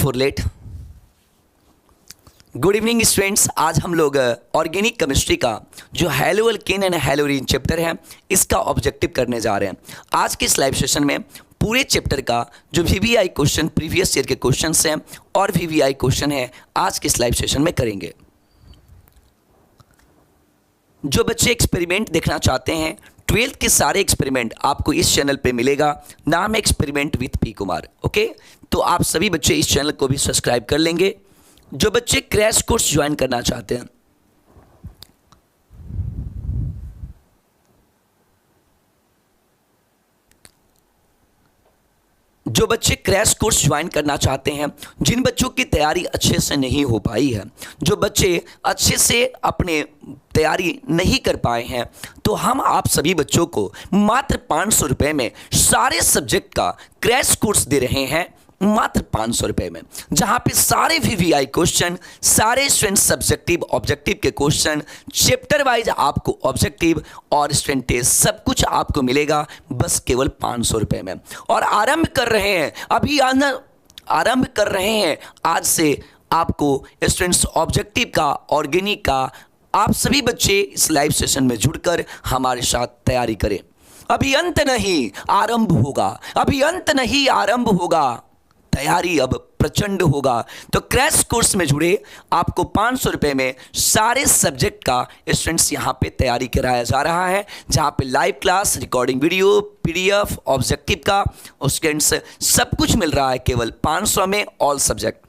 Before late. Good evening students, आज हम लोग ऑर्गेनिक केमिस्ट्री का जो haloalkane and haloarene chapter है इसका ऑब्जेक्टिव करने जा रहे हैं। आज के इस लाइव सेशन में पूरे चैप्टर का जो वीवीआई क्वेश्चन प्रीवियस ईयर के क्वेश्चंस हैं और वीवीआई क्वेश्चन है आज के इस लाइव सेशन में करेंगे। जो बच्चे एक्सपेरिमेंट देखना चाहते हैं 12th के सारे एक्सपेरिमेंट आपको इस चैनल पे मिलेगा। नाम है experiment with P Kumar. Okay, तो आप सभी बच्चे इस चैनल को भी सब्सक्राइब कर लेंगे। जो बच्चे क्रैश कोर्स ज्वाइन करना चाहते हैं, जो बच्चे क्रैश कोर्स ज्वाइन करना चाहते हैं, जिन बच्चों की तैयारी अच्छे से नहीं हो पाई है, जो बच्चे अच्छे से अपने तैयारी नहीं कर पाए हैं, तो हम आप सभी बच्चों को मात्र 500 रुपये में सारे सब्जेक्ट का क्रैश कोर्स दे रहे हैं, मात्र 500 रुपये में, जहां पे सारे वीवीआई क्वेश्चन, सारे स्टूडेंट सब्जेक्टिव ऑब्जेक्टिव के क्वेश्चन, चैप्टर वाइज आपको ऑब्जेक्टिव और स्टूडेंट टेस्ट सब कुछ आपको मिलेगा बस केवल 500 रुपये में। और आरंभ कर रहे हैं अभी, आरंभ कर रहे हैं आज से आपको स्टूडेंट्स ऑब्जेक्टिव का, ऑर्गेनिक का। आप सभी बच्चे इस लाइव सेशन में जुड़कर हमारे साथ तैयारी करें। अभी अंत नहीं, आरंभ होगा। अभी अंत नहीं, आरंभ होगा। तैयारी अब प्रचंड होगा। तो क्रैश कोर्स में जुड़े, आपको 500 रुपये में सारे सब्जेक्ट का स्टूडेंट्स यहाँ पे तैयारी कराया जा रहा है, जहाँ पे live class, recording video, PDF, objective का स्टूडेंट्स सब कुछ मिल रहा है केवल 500 में, ऑल सब्जेक्ट।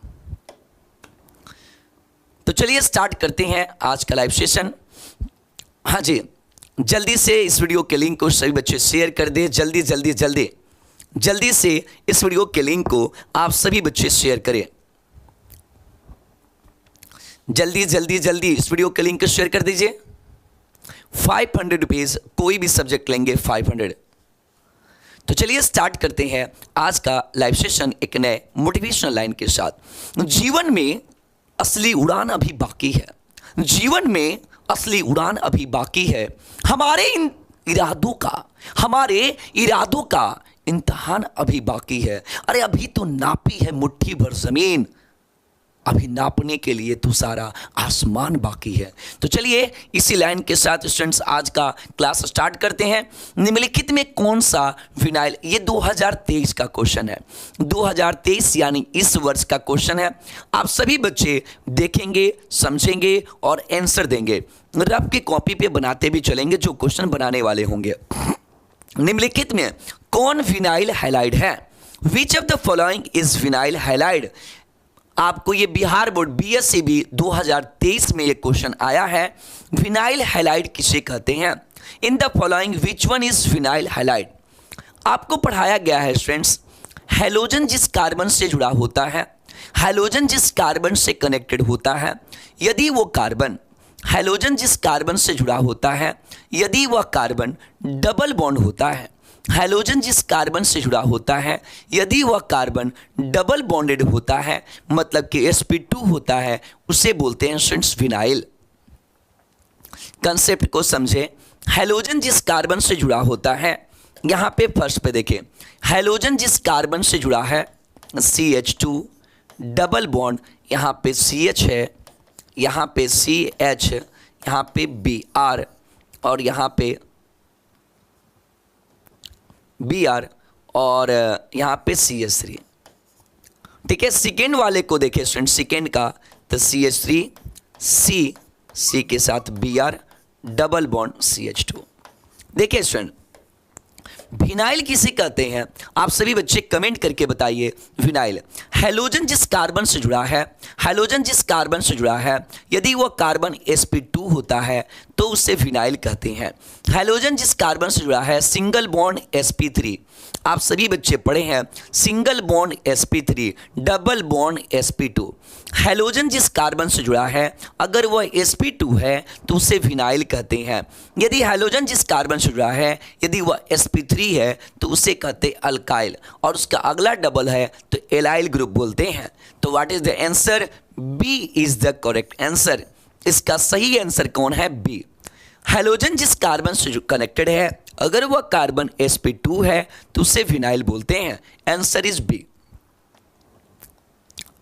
तो चलिए स्टार्ट करते हैं आज का लाइव सेशन। हाँ जी, जल्दी से इस वीडियो के लिंक को सभी बच्चे शेयर कर दें। जल्दी से इस वीडियो के लिंक को आप सभी बच्चे शेयर करें। जल्दी इस वीडियो के लिंक को शेयर कर दीजिए। 500 रुपीज़, कोई भी सब्जेक्ट लेंगे 500। तो चलिए स्टार्ट करते हैं आज का लाइव सेशन एक नए मोटिवेशनल लाइन के साथ। जीवन में असली उड़ान अभी बाकी है। जीवन में असली उड़ान अभी बाकी है। हमारे इरादों का इम्तिहान अभी बाकी है। अरे अभी तो नापी है मुट्ठी भर जमीन, अभी नापने के लिए तो सारा आसमान बाकी है। तो चलिए इसी लाइन के साथ स्टूडेंट्स आज का क्लास स्टार्ट करते हैं। निम्नलिखित में कौन सा विनाइल, ये 2023 का क्वेश्चन है, 2023 यानी इस वर्ष का क्वेश्चन है। आप सभी बच्चे देखेंगे, समझेंगे और आंसर देंगे। रब की कॉपी पे बनाते भी चलेंगे जो क्वेश्चन बनाने वाले होंगे। निम्नलिखित में कौन विनाइल हैलाइड है? Which of the following is vinyl halide? आपको ये बिहार बोर्ड बीएससीबी 2023 में ये क्वेश्चन आया है। विनाइल हैलाइड किसे कहते हैं? In the following which one is vinyl halide? आपको पढ़ाया गया है स्टूडेंट्स, हैलोजन जिस कार्बन से जुड़ा होता है, हैलोजन जिस कार्बन से कनेक्टेड होता है, यदि वो कार्बन, हैलोजन जिस कार्बन से जुड़ा होता है, यदि वह कार्बन डबल बॉन्ड होता है, हैलोजन जिस कार्बन से जुड़ा होता है, यदि वह कार्बन डबल बॉन्डेड होता है, मतलब कि sp2 होता है, उसे बोलते हैं स्टूडेंट्स विनाइल। कंसेप्ट को समझे। हैलोजन जिस कार्बन से जुड़ा होता है, यहाँ पे फर्स्ट पे देखें, हैलोजन जिस कार्बन से जुड़ा है CH2 डबल बॉन्ड, यहाँ पे CH है, यहाँ पे CH, यहाँ पे Br और यहाँ पे Br और यहाँ पे CH3। ठीक है, सेकेंड वाले को देखें स्टूडेंट, सेकेंड का, तो CH3 C के साथ Br डबल बॉन्ड CH2। देखिए स्टूडेंट, विनाइल किसे कहते हैं? आप सभी बच्चे कमेंट करके बताइए। विनाइल, हैलोजन जिस कार्बन से जुड़ा है, हैलोजन जिस कार्बन से जुड़ा है, यदि वह कार्बन sp2 होता है तो उसे विनाइल कहते हैं। हैलोजन जिस कार्बन से जुड़ा है सिंगल बॉन्ड sp3, आप सभी बच्चे पढ़े हैं, single bond sp3 double bond sp2। Halogen जिस कार्बन से जुड़ा है अगर वह sp2 है तो उसे विनाइल कहते हैं। यदि हैलोजन जिस कार्बन से जुड़ा है यदि वह sp3 है तो उसे कहते अल्काइल, और उसका अगला डबल है तो एलाइल ग्रुप बोलते हैं। तो what is the answer? B is the correct answer. इसका सही आंसर कौन है? बी। हैलोजन जिस कार्बन से कनेक्टेड है अगर वह कार्बन sp2 है तो उसे विनाइल बोलते हैं। Answer is B.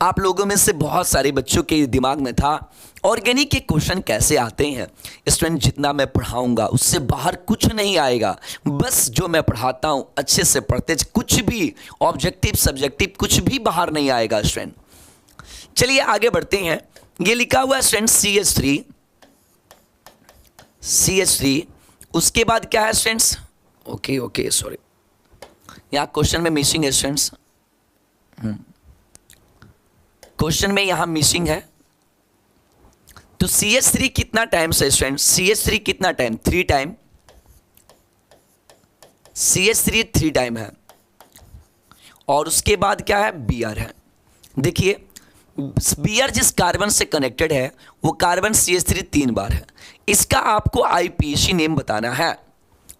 आप लोगों में से बहुत सारे बच्चों के दिमाग में था ऑर्गेनिक के क्वेश्चन कैसे आते हैं। स्टूडेंट, जितना मैं पढ़ाऊंगा उससे बाहर कुछ नहीं आएगा, बस जो मैं पढ़ाता हूं अच्छे से पढ़ते, कुछ भी ऑब्जेक्टिव सब्जेक्टिव कुछ भी बाहर नहीं आएगा स्टूडेंट। चलिए आगे बढ़ते हैं। ये लिखा हुआ है स्टूडेंट CH3, उसके बाद क्या है स्टूडेंट्स, ओके सॉरी, यहाँ क्वेश्चन में मिसिंग है स्टूडेंट्स, क्वेश्चन में यहाँ मिसिंग है। तो CH3 कितना टाइम है स्टूडेंट, CH3 कितना टाइम, 3 टाइम, CH3 3 टाइम है। और उसके बाद क्या है, Br है। देखिए Br जिस कार्बन से कनेक्टेड है वो कार्बन CH3 3 बार है। इसका आपको IPAC नेम बताना है।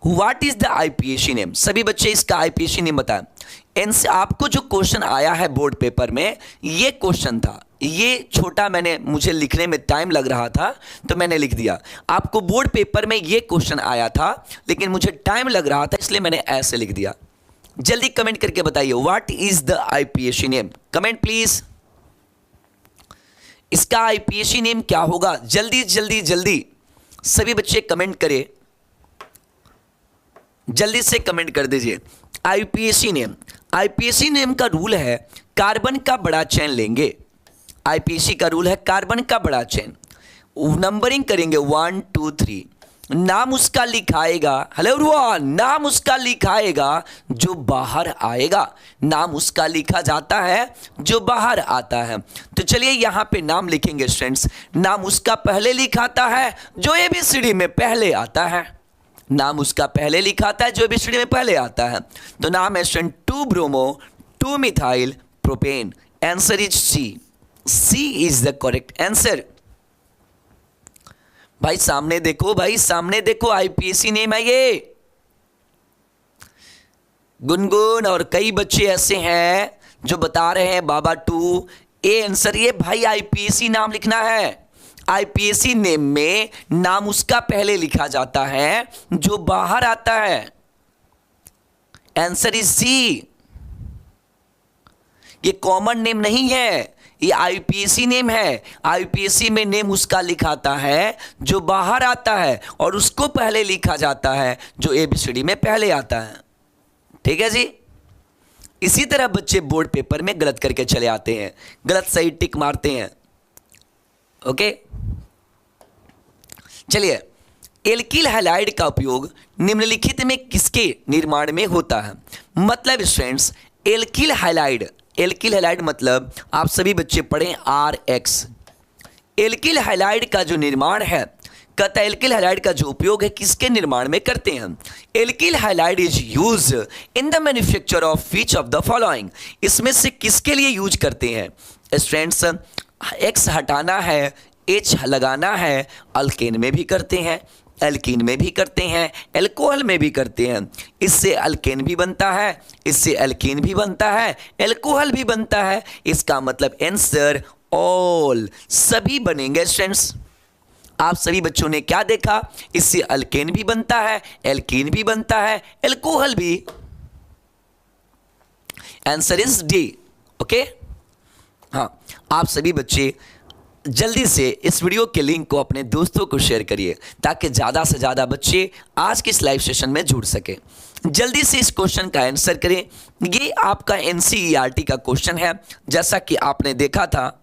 What is the IPAC name, सभी बच्चे इसका IPAC नेम बताएं। इनसे आपको जो क्वेश्चन आया है बोर्ड पेपर में, ये क्वेश्चन था, ये छोटा मुझे लिखने में टाइम लग रहा था तो मैंने लिख दिया। आपको बोर्ड पेपर में ये क्वेश्चन आया था लेकिन मुझे टाइम लग रहा था इसलिए मैंने ऐसे लिख दिया। जल्दी कमेंट करके बताइए what is the IPAC name, comment please. इसका IPAC नेम क्या होगा, जल्दी जल्दी जल्दी सभी बच्चे कमेंट करें, जल्दी से कमेंट कर दीजिए। IPAC नेम का रूल है कार्बन का बड़ा चेन लेंगे। IPAC का रूल है कार्बन का बड़ा चेन, नंबरिंग करेंगे 1 2 3, नाम उसका लिखाएगा, हेलो एवरीवन, नाम उसका लिखाएगा जो बाहर आएगा, नाम उसका लिखा जाता है जो बाहर आता है। तो चलिए यहाँ पे नाम लिखेंगे स्टूडेंट्स, नाम उसका पहले लिखाता है जो ABCD में पहले आता है, नाम उसका पहले लिखाता है जो ABCD में पहले आता है। तो नाम है student 2 bromo 2 methyl propane, answer is C is the correct answer. भाई सामने देखो, भाई सामने देखो, IPAC नेम है ये। गुनगुन और कई बच्चे ऐसे हैं जो बता रहे हैं बाबा 2 ए आंसर। ये भाई IPAC नाम लिखना है। IPAC नेम में नाम उसका पहले लिखा जाता है जो बाहर आता है, आंसर इज C। ये कॉमन नेम नहीं है, ये IPAC नेम है। IPAC में नेम उसका लिखाता है जो बाहर आता है और उसको पहले लिखा जाता है जो ABCD में पहले आता है। ठीक है जी। इसी तरह बच्चे बोर्ड पेपर में गलत करके चले आते हैं, गलत सही टिक मारते हैं। ओके, चलिए, एल्किल हैलाइड का उपयोग निम्नलिखित में किसके निर्माण में होता है। मतलब स्टूडेंट्स, एल्किल हैलाइड मतलब आप सभी बच्चे पढ़ें RX। एल्किल हैलाइड का जो निर्माण है, कहता है एल्किल हैलाइड का जो उपयोग है किसके निर्माण में करते हैं। Alkyl halide is use in the manufacture of which of the following, इसमें से किसके लिए यूज करते हैं स्टूडेंट्स। X हटाना है, H लगाना है, अल्केन में भी करते हैं, एल्कीन में भी करते हैं, एल्कोहल में भी करते हैं। इससे अल्केन भी बनता है, इससे एल्कीन भी बनता है, एल्कोहल भी बनता है। इसका मतलब आंसर ऑल, सभी बनेंगे स्टूडेंट्स। आप सभी बच्चों ने क्या देखा, इससे अल्केन भी बनता है, एल्कीन भी बनता है, एल्कोहल भी। Answer is D। ओके, हाँ, आप सभी बच्चे जल्दी से इस वीडियो के लिंक को अपने दोस्तों को शेयर करिए ताकि ज़्यादा से ज़्यादा बच्चे आज के इस लाइव सेशन में जुड़ सके। जल्दी से इस क्वेश्चन का आंसर करें। ये आपका NCERT का क्वेश्चन है, जैसा कि आपने देखा था।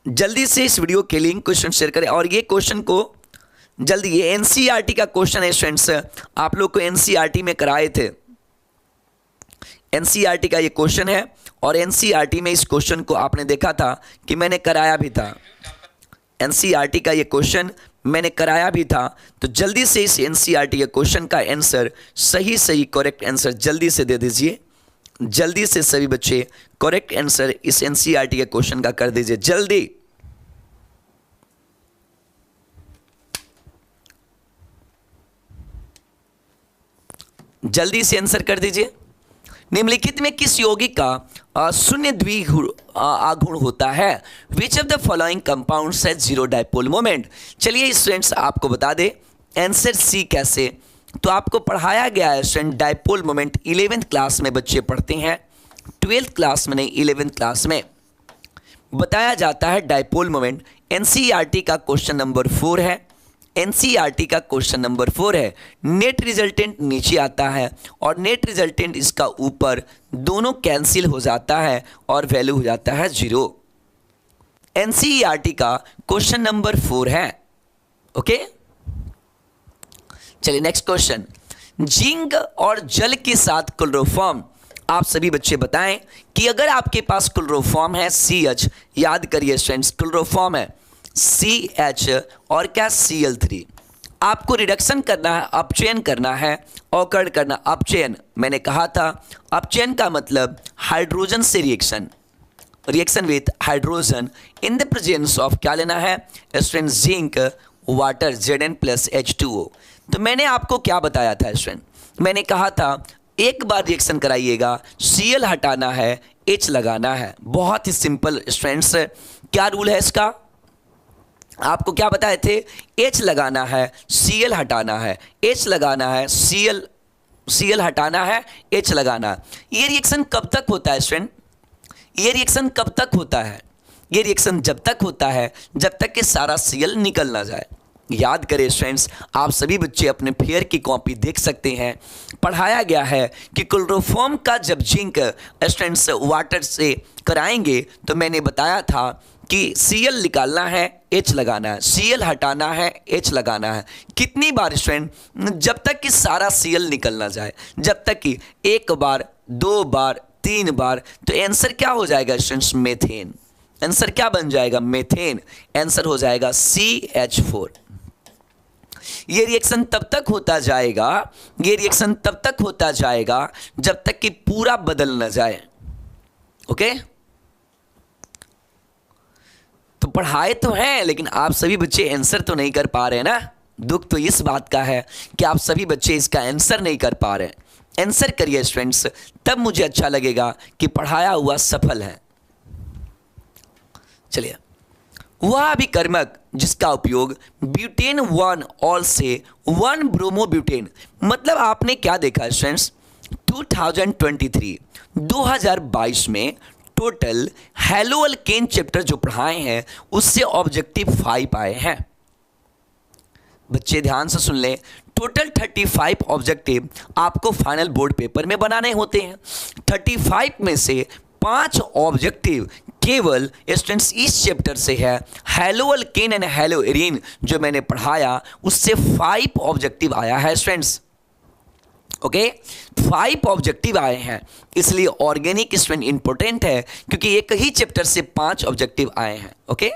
जल्दी से इस वीडियो के लिंक को शेयर करें और ये क्वेश्चन को जल्दी, ये NCERT का क्वेश्चन है स्टूडेंट्स, आप लोग को NCERT में कराए थे। NCERT का ये क्वेश्चन है और NCERT में इस क्वेश्चन को आपने देखा था कि मैंने कराया भी था। NCERT का ये क्वेश्चन मैंने कराया भी था। तो जल्दी से इस NCERT के क्वेश्चन का आंसर सही करेक्ट आंसर जल्दी से दे दीजिए। जल्दी से सभी बच्चे करेक्ट आंसर इस NCERT के क्वेश्चन का कर दीजिए जल्दी। जल्दी से आंसर कर दीजिए। निम्नलिखित में किस यौगिक का शून्य द्विआघूर्ण होता है। Which of the following compounds has zero dipole moment. चलिए स्टूडेंट्स आपको बता दें आंसर C कैसे। तो आपको पढ़ाया गया है student, dipole moment 11th class में बच्चे पढ़ते हैं। ट्वेल्थ क्लास में नहीं 11th क्लास में बताया जाता है डाइपोल मोमेंट। एनसीईआरटी का क्वेश्चन नंबर 4 है, एनसीईआरटी का क्वेश्चन नंबर 4 है। नेट रिजल्टेंट नीचे आता है और नेट रिजल्टेंट इसका ऊपर, दोनों कैंसिल हो जाता है और वैल्यू हो जाता है 0। एनसीईआरटी का क्वेश्चन नंबर 4 है। ओके, चलिए नेक्स्ट क्वेश्चन। जिंक और जल के साथ क्लोरोफॉर्म, आप सभी बच्चे बताएं कि अगर आपके पास क्लोरोफॉर्म है CH, याद करिए स्टूडेंट्स क्लोरोफॉर्म है CH और क्या Cl3, आपको रिडक्शन करना है, अपचयन करना है, ऑकर्ड करना। अपचयन मैंने कहा था, अपचयन का मतलब हाइड्रोजन से reaction, reaction with hydrogen in the presence of क्या लेना है स्टूडेंट, जिंक वाटर Zn+H2O। तो मैंने आपको क्या बताया था स्टूडेंट, मैंने कहा था एक बार रिएक्शन कराइएगा, Cl हटाना है, H लगाना है। बहुत ही सिंपल स्टूडेंट्स, क्या रूल है इसका, आपको क्या बताए थे, H लगाना है, Cl हटाना है, H लगाना है, Cl हटाना है, H लगाना है। ये रिएक्शन कब तक होता है स्टूडेंट, ये रिएक्शन कब तक होता है, ये रिएक्शन जब तक होता है जब तक कि सारा Cl निकल ना जाए। याद करें स्टूडेंट्स, आप सभी बच्चे अपने फेयर की कॉपी देख सकते हैं, पढ़ाया गया है कि क्लोरोफॉर्म का जब जिंक स्टूडेंट्स वाटर से कराएंगे तो मैंने बताया था कि Cl निकालना है, H लगाना है, Cl हटाना है, H लगाना है। कितनी बार स्टूडेंट, जब तक कि सारा Cl निकल ना जाए, जब तक कि एक बार, 2 बार, 3 बार। तो आंसर क्या हो जाएगा स्टूडेंट्स, मेथेन। आंसर क्या बन जाएगा, मेथेन। आंसर हो जाएगा CH4। ये रिएक्शन तब तक होता जाएगा, ये रिएक्शन तब तक होता जाएगा जब तक कि पूरा बदल ना जाए। ओके, तो पढ़ाए तो हैं लेकिन आप सभी बच्चे आंसर तो नहीं कर पा रहे हैं ना। दुख तो इस बात का है कि आप सभी बच्चे इसका आंसर नहीं कर पा रहे हैं। आंसर करिए स्टूडेंट्स, तब मुझे अच्छा लगेगा कि पढ़ाया हुआ सफल है। चलिए, वह अभिकर्मक जिसका उपयोग ब्यूटेन 1 ऑल से 1 ब्रोमोब्यूटेन, मतलब आपने क्या देखा स्टूडेंट्स, 2022 में टोटल हेलोअल्केन चैप्टर जो पढ़ाए हैं उससे ऑब्जेक्टिव 5 आए हैं। बच्चे ध्यान से सुन लें, टोटल 35 ऑब्जेक्टिव आपको फाइनल बोर्ड पेपर में बनाने होते हैं। 35 में से 5 ऑब्जेक्टिव केवल स्टूडेंट्स इस चैप्टर से है, हेलोअल्केन एंड हेलोएरीन जो मैंने पढ़ाया उससे 5 ऑब्जेक्टिव आया है स्टूडेंट्स। ओके, 5 ऑब्जेक्टिव आए हैं, इसलिए ऑर्गेनिक स्टूडेंट इंपॉर्टेंट है क्योंकि एक ही चैप्टर से 5 ऑब्जेक्टिव आए हैं। ओके,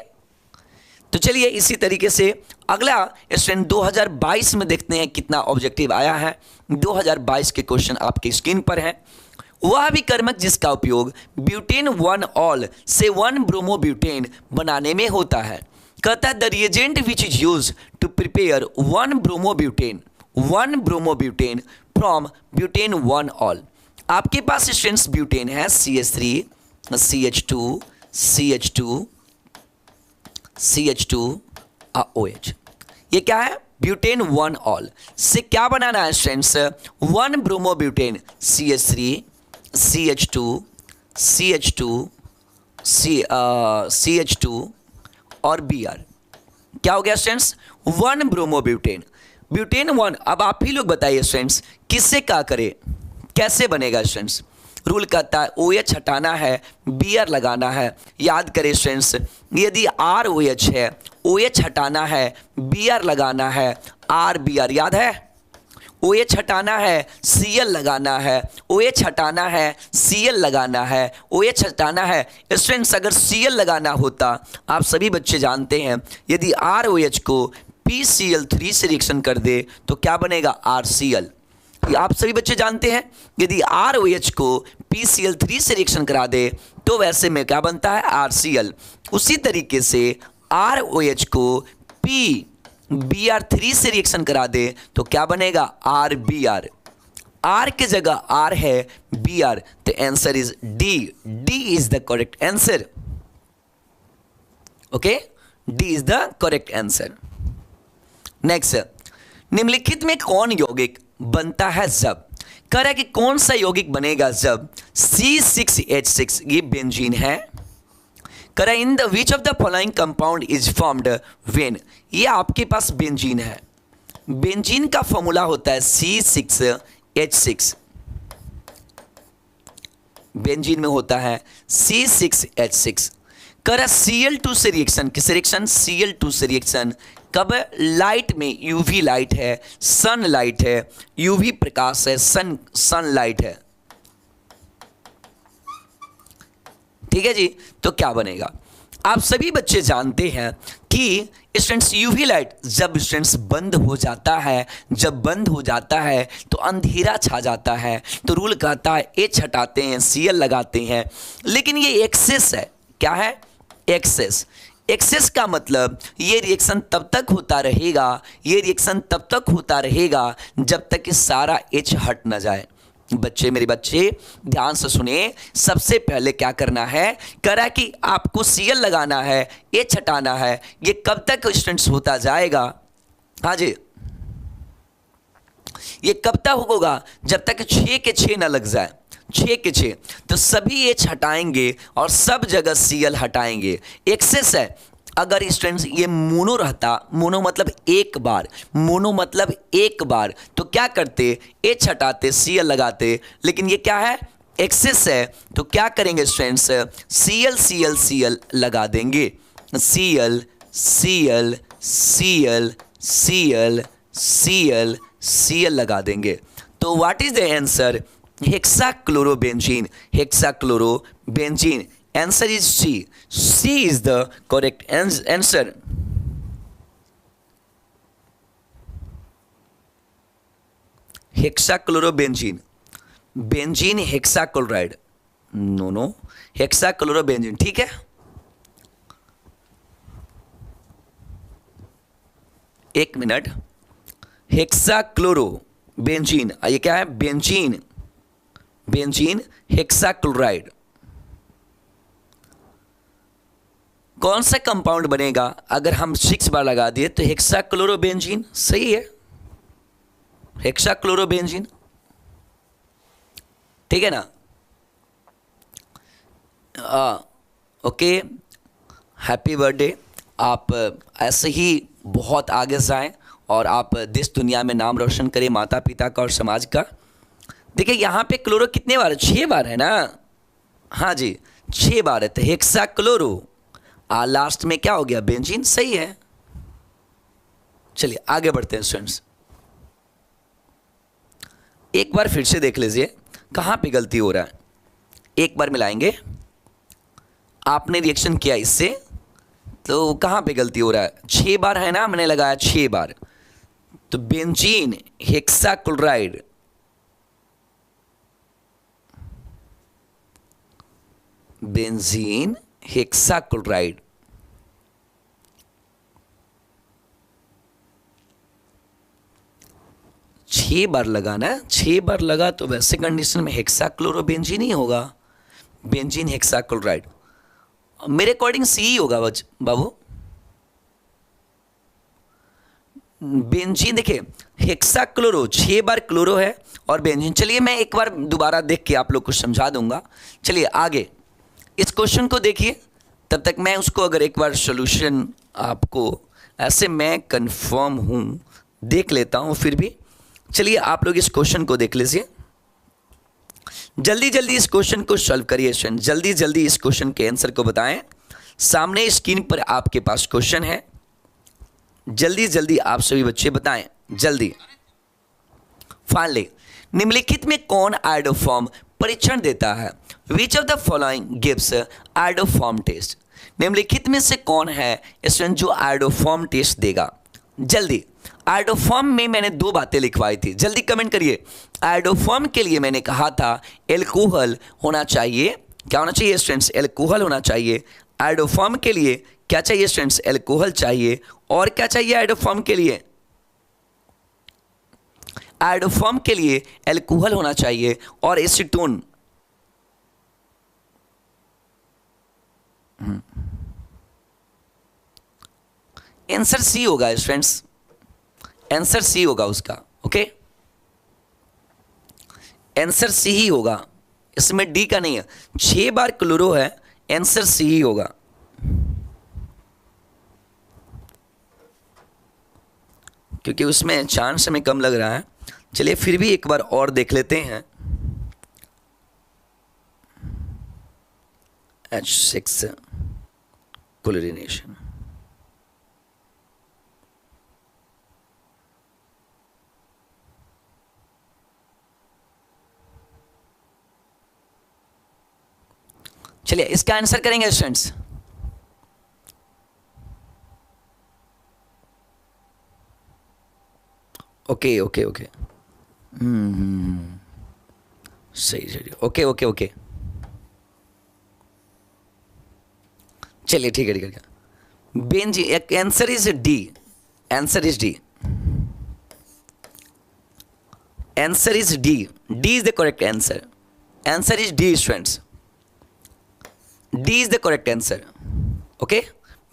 तो चलिए इसी तरीके से अगला स्टूडेंट 2022 में देखते हैं कितना ऑब्जेक्टिव आया है। 2022 के क्वेश्चन आपकी स्क्रीन पर है। वह अभिकर्मक जिसका उपयोग ब्यूटेन 1 ऑल से 1 ब्रोमोब्यूटेन बनाने में होता है, कहता है the reagent which is use to prepare 1 bromobutane from butane 1 ol. आपके पास स्टूडेंट्स ब्यूटेन है CH3, CH2, CH2, CH2, OH। ये क्या है, ब्यूटेन 1 ऑल से क्या बनाना है students, 1 bromobutane CH3, CH2, CH2, CH2 और Br। क्या हो गया स्टूडेंट्स, 1 ब्रोमोब्यूटेन, ब्यूटेन 1। अब आप ही लोग बताइए स्टूडेंट्स किससे क्या करें, कैसे बनेगा स्टूडेंट्स। रूल कहता है OH हटाना है, Br लगाना है। याद करें स्टूडेंट्स, यदि ROH है, OH हटाना है, Br लगाना है, RBr याद है। OH हटाना है, Cl लगाना है, OH हटाना है, Cl लगाना है, OH हटाना है। स्टूडेंट्स अगर Cl लगाना होता, आप सभी बच्चे जानते हैं, यदि ROH को PCl3 से रिएक्शन कर दे तो क्या बनेगा, RCl। आप सभी बच्चे जानते हैं यदि ROH को PCl3 से रिएक्शन करा दे तो वैसे में क्या बनता है, RCl। उसी तरीके से ROH को Br3 से रिएक्शन करा दे तो क्या बनेगा, RBr। R की जगह R है, Br, तो answer is D। D is the correct answer. Okay, D is the correct answer. Next, निम्नलिखित में कौन यौगिक बनता है जब, कह रहा है कि कौन सा यौगिक बनेगा जब C6H6 ये बेंजीन है। कह रहा है in the which of the following compound is formed when, ये आपके पास बेंजीन है। बेंजीन का फॉर्मूला होता है C6H6, बेंजीन में होता है C6H6। कर Cl2 से रिएक्शन, किस रिएक्शन, Cl2 से रिएक्शन कब, लाइट में, यूवी लाइट है, सन लाइट है, यूवी प्रकाश है, सन लाइट है। ठीक है जी। तो क्या बनेगा, आप सभी बच्चे जानते हैं कि स्टूडेंट्स यूवी लाइट जब स्टूडेंट्स बंद हो जाता है, जब बंद हो जाता है तो अंधेरा छा जाता है। तो रूल कहता है H हटाते हैं, Cl लगाते हैं। लेकिन ये एक्सेस है, क्या है, एक्सेस। एक्सेस का मतलब ये रिएक्शन तब तक होता रहेगा, ये रिएक्शन तब तक होता रहेगा जब तक कि सारा H हट ना जाए। बच्चे, मेरे बच्चे ध्यान से सुने, सबसे पहले क्या करना है, करा कि आपको Cl लगाना है, H हटाना है। ये कब तक स्टूडेंट्स होता जाएगा, हाँ जी, ये कब तक होगा, जब तक 6 के 6 ना लग जाए, 6 के 6। तो सभी H हटाएंगे और सब जगह Cl हटाएंगे। एक्सेस है। अगर स्टूडेंट्स ये मोनो रहता, मोनो मतलब एक बार, मोनो मतलब एक बार, तो क्या करते, H हटाते, Cl लगाते। लेकिन ये क्या है, एक्सेस है, तो क्या करेंगे स्टूडेंट्स, Cl Cl Cl लगा देंगे, Cl Cl Cl Cl Cl Cl लगा देंगे। तो what is the answer, hexachlorobenzene, hexachlorobenzene. Answer is C. C is the correct answer. Hexachlorobenzene, benzene hexachloride, no, hexachlorobenzene. ठीक है, एक मिनट। हेक्साक्लोरोबेंजीन, ये क्या है, बेंजीन, बेंजीन हेक्साक्लोराइड। कौन सा कंपाउंड बनेगा अगर हम 6 बार लगा दिए, तो हेक्साक्लोरोबेंजीन। सही है, हेक्साक्लोरोबेंजीन। ठीक है ना। Okay, happy birthday. आप ऐसे ही बहुत आगे जाएं और आप देश दुनिया में नाम रोशन करें, माता पिता का और समाज का। देखिए यहाँ पे क्लोरो कितने बार है, 6 बार है ना, हाँ जी 6 बार है। तो हेक्साक्लोरो, लास्ट में क्या हो गया, बेंजीन। सही है। चलिए आगे बढ़ते हैं स्टूडेंट्स। एक बार फिर से देख लीजिए कहां पे गलती हो रहा है। एक बार मिलाएंगे, आपने रिएक्शन किया इससे, तो कहां पे गलती हो रहा है, 6 बार है ना, मैंने लगाया 6 बार। तो बेंजीन हेक्साक्लोराइड, बेंजीन हेक्साक्लोराइड। छह बार लगाना है, 6 बार लगा तो वैसे कंडीशन में हेक्साक्लोरोबेंजीन ही होगा, बेंजीन हेक्साक्लोराइड। मेरे अकॉर्डिंग सी ही होगा बाबू। बेंजीन देखिए, हेक्साक्लोरो 6 बार क्लोरो है और बेंजीन। चलिए मैं एक बार दोबारा देख के आप लोग को समझा दूंगा। चलिए आगे इस क्वेश्चन को देखिए, तब तक मैं उसको अगर एक बार सॉल्यूशन आपको ऐसे मैं कंफर्म हूं देख लेता हूं फिर भी। चलिए आप लोग इस क्वेश्चन को देख लीजिए, जल्दी जल्दी इस क्वेश्चन को सॉल्व करिए, जल्दी जल्दी इस क्वेश्चन के आंसर को बताएं। सामने स्क्रीन पर आपके पास क्वेश्चन है, जल्दी जल्दी आप सभी बच्चे बताएं, जल्दी। फाइनली निम्नलिखित में कौन आयोडोफॉर्म परीक्षण देता है, which of the following gives iodoform test. निम्नलिखित में से कौन है स्टूडेंट जो आयोडोफॉर्म टेस्ट देगा, जल्दी। आयोडोफॉर्म में मैंने 2 बातें लिखवाई थी, जल्दी कमेंट करिए। आयोडोफॉर्म के लिए मैंने कहा था एल्कोहल होना चाहिए, क्या होना चाहिए स्टूडेंट्स, एल्कोहल होना चाहिए। आयोडोफॉर्म के लिए क्या चाहिए स्टूडेंट्स, एल्कोहल चाहिए। और क्या चाहिए आयोडोफॉर्म के लिए, आयोडोफॉर्म के लिए एल्कोहल होना चाहिए और एसीटोन। आंसर सी होगा स्टूडेंट्स, आंसर सी होगा उसका। ओके, आंसर सी ही होगा, इसमें डी का नहीं है। 6 बार क्लोरो है, आंसर सी ही होगा। क्योंकि उसमें चांस हमें कम लग रहा है। चलिए फिर भी एक बार और देख लेते हैं। H6 chlorination. चलिए इसका आंसर करेंगे स्टूडेंट्स। ओके ओके ओके, सही सही, ओके ओके ओके, चलिए ठीक है ठीक है। Benji, answer is D, answer is D, answer is D, D is the correct answer, answer is D students, D is the correct answer. Okay,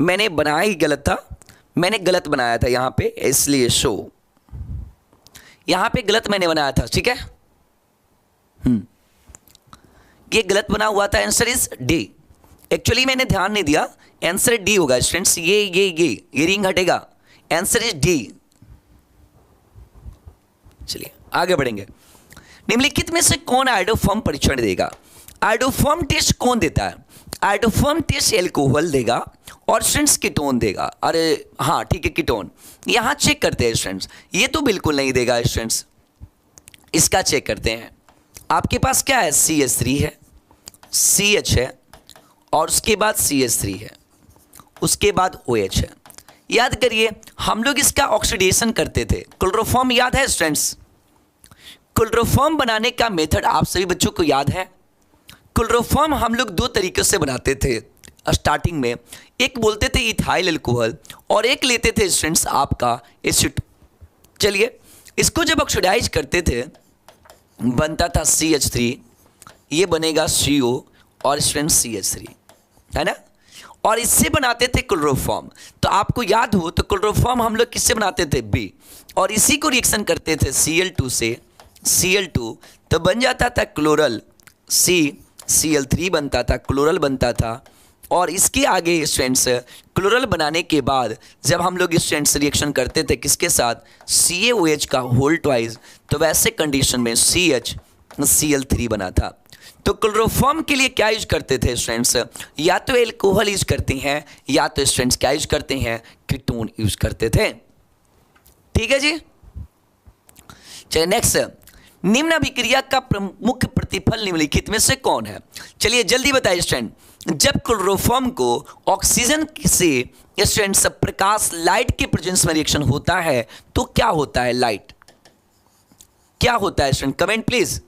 मैंने बनाया ही गलत था, मैंने गलत बनाया था यहाँ पे, इसलिए शो यहाँ पे गलत मैंने बनाया था, ठीक है। ये गलत बना हुआ था, आंसर इज डी। एक्चुअली मैंने ध्यान नहीं दिया, आंसर डी होगा स्टूडेंट्स। ये रिंग हटेगा, आंसर इज डी। चलिए आगे बढ़ेंगे। निम्नलिखित में से कौन आयोडोफॉर्म परीक्षण देगा? आयोडोफॉर्म टेस्ट कौन देता है? आयोडोफॉर्म टेस्ट एल्कोहल देगा और स्टूडेंट्स कीटोन देगा। अरे हाँ ठीक है, कीटोन यहाँ चेक करते हैं स्टूडेंट्स। ये तो बिल्कुल नहीं देगा स्टूडेंट्स, इसका चेक करते हैं। आपके पास क्या है? CH3 है, CH है और उसके बाद CH3 है, उसके बाद OH है। याद करिए हम लोग इसका ऑक्सीडेशन करते थे। क्लोरोफॉर्म याद है स्टूडेंट्स? क्लोरोफॉर्म बनाने का मेथड आप सभी बच्चों को याद है? क्लोरोफॉर्म हम लोग 2 तरीके से बनाते थे स्टार्टिंग में। एक बोलते थे इथाइल अल्कोहल और एक लेते थे स्टूडेंट्स आपका एसिड। चलिए इसको जब ऑक्सीडाइज करते थे बनता था CH3, ये बनेगा CO और स्टूडेंट्स CH3, है ना। और इससे बनाते थे क्लोरोफॉर्म। तो आपको याद हो तो क्लोरोफॉर्म हम लोग किससे बनाते थे? B। और इसी को रिएक्शन करते थे Cl2 से, Cl2 तो बन जाता था क्लोरल C, Cl3 बनता था, क्लोरल बनता था। और इसके आगे स्टूडेंट्स क्लोरल बनाने के बाद जब हम लोग स्टूडेंट्स रिएक्शन करते थे किसके साथ? CaOH का होल ट्वाइस, तो वैसे कंडीशन में CH Cl3 बना था। तो क्लोरोफॉर्म के लिए क्या यूज करते थे स्टूडेंट्स? या तो एल्कोहल यूज करते हैं या तो स्टूडेंट्स क्या यूज करते हैं? कीटोन यूज करते थे। ठीक है जी। चलिए नेक्स्ट, निम्न अभिक्रिया का प्रमुख प्रतिफल निम्नलिखित में से कौन है? चलिए जल्दी बताइए स्टूडेंट। जब क्लोरोफॉर्म को ऑक्सीजन से स्टूडेंट्स प्रकाश लाइट के प्रेजेंस में रिएक्शन होता है तो क्या होता है? लाइट क्या होता है student? Comment please.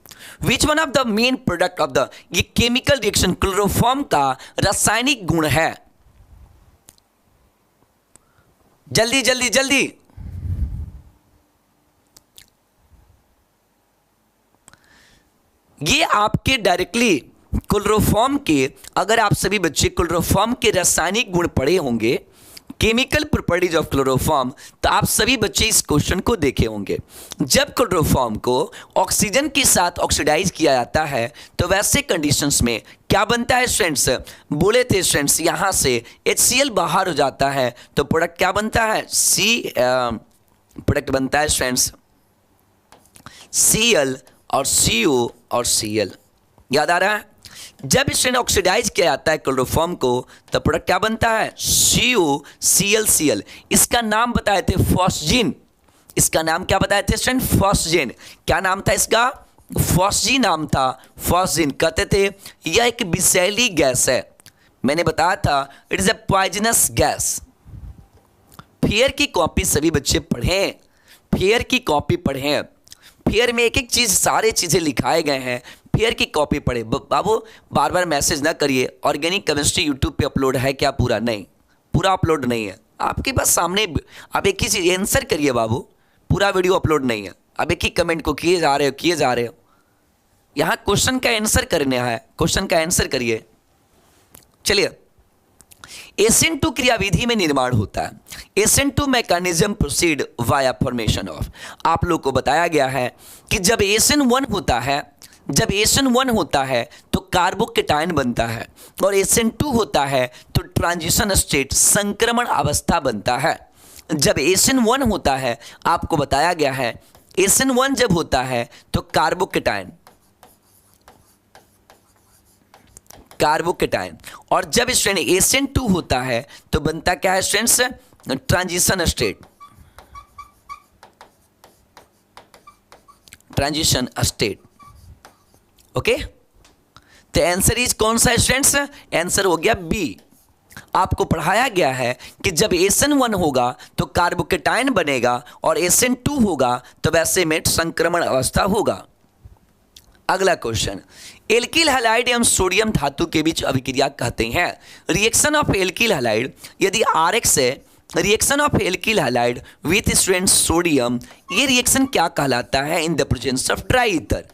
Which one of the main product of the ये केमिकल रिएक्शन क्लोरोफॉर्म का रासायनिक गुण है? जल्दी जल्दी जल्दी। ये आपके डायरेक्टली क्लोरोफॉर्म के, अगर आप सभी बच्चे क्लोरोफॉर्म के रासायनिक गुण पढ़े होंगे, केमिकल प्रॉपर्टीज ऑफ क्लोरोफॉर्म, तो आप सभी बच्चे इस क्वेश्चन को देखे होंगे। जब क्लोरोफॉर्म को ऑक्सीजन के साथ ऑक्सीडाइज किया जाता है तो वैसे कंडीशंस में क्या बनता है स्टूडेंट्स? बोले थे स्टूडेंट्स यहाँ से HCl बाहर हो जाता है तो प्रोडक्ट क्या बनता है? प्रोडक्ट बनता है स्टूडेंट्स Cl और CO और Cl। याद आ रहा है? जब स्टूडेंट ऑक्सीडाइज किया जाता है क्लोरोफॉर्म को तो प्रोडक्ट क्या बनता है? COCl। इसका नाम बताए थे फॉस्जीन। इसका नाम क्या बताए थे स्टूडेंट? फॉस्जीन। क्या नाम था इसका? फॉस्जीन नाम था, फॉस्जीन। कहते थे यह एक विषैली गैस है। मैंने बताया था it is a poisonous gas. Fair की कॉपी सभी बच्चे पढ़ें, फेयर की कॉपी पढ़ें। फेयर में एक एक चीज़, सारे चीज़ें लिखाए गए हैं। फेयर की कॉपी पढ़े। बाबू बार बार मैसेज ना करिए ऑर्गेनिक केमिस्ट्री यूट्यूब पे अपलोड है क्या? पूरा नहीं, पूरा अपलोड नहीं है आपके पास सामने। आप एक ही चीज़ आंसर करिए बाबू, पूरा वीडियो अपलोड नहीं है। अब एक ही कमेंट को किए जा रहे हो। यहाँ क्वेश्चन का आंसर करने है, क्वेश्चन का आंसर करिए। चलिए SN2 क्रियाविधि में निर्माण होता है। SN2 mechanism proceed via formation of. आप लोग को बताया गया है कि जब SN1 होता है तो कार्बोकेटायन बनता है, और SN2 होता है तो ट्रांजिशन स्टेट संक्रमण अवस्था बनता है। जब SN1 होता है, आपको बताया गया है SN1 जब होता है तो कार्बोकेटायन, और जब स्टूडेंट SN2 होता है तो बनता क्या है स्टूडेंट्स, ट्रांजिशन स्टेट। ओके, तो आंसर इज कौन सा स्टूडेंट्स, आंसर हो गया बी। आपको पढ़ाया गया है कि जब SN1 होगा तो कार्बोकेटायन बनेगा, और SN2 होगा तो वैसे में संक्रमण अवस्था होगा। अगला क्वेश्चन, एल्किल हैलाइड एवं सोडियम धातु के बीच अभिक्रिया कहते हैं। रिएक्शन ऑफ एल्किल हैलाइड, यदि RX है, reaction of alkyl halide with student sodium, ये रिएक्शन क्या कहलाता है, in the presence of try ether.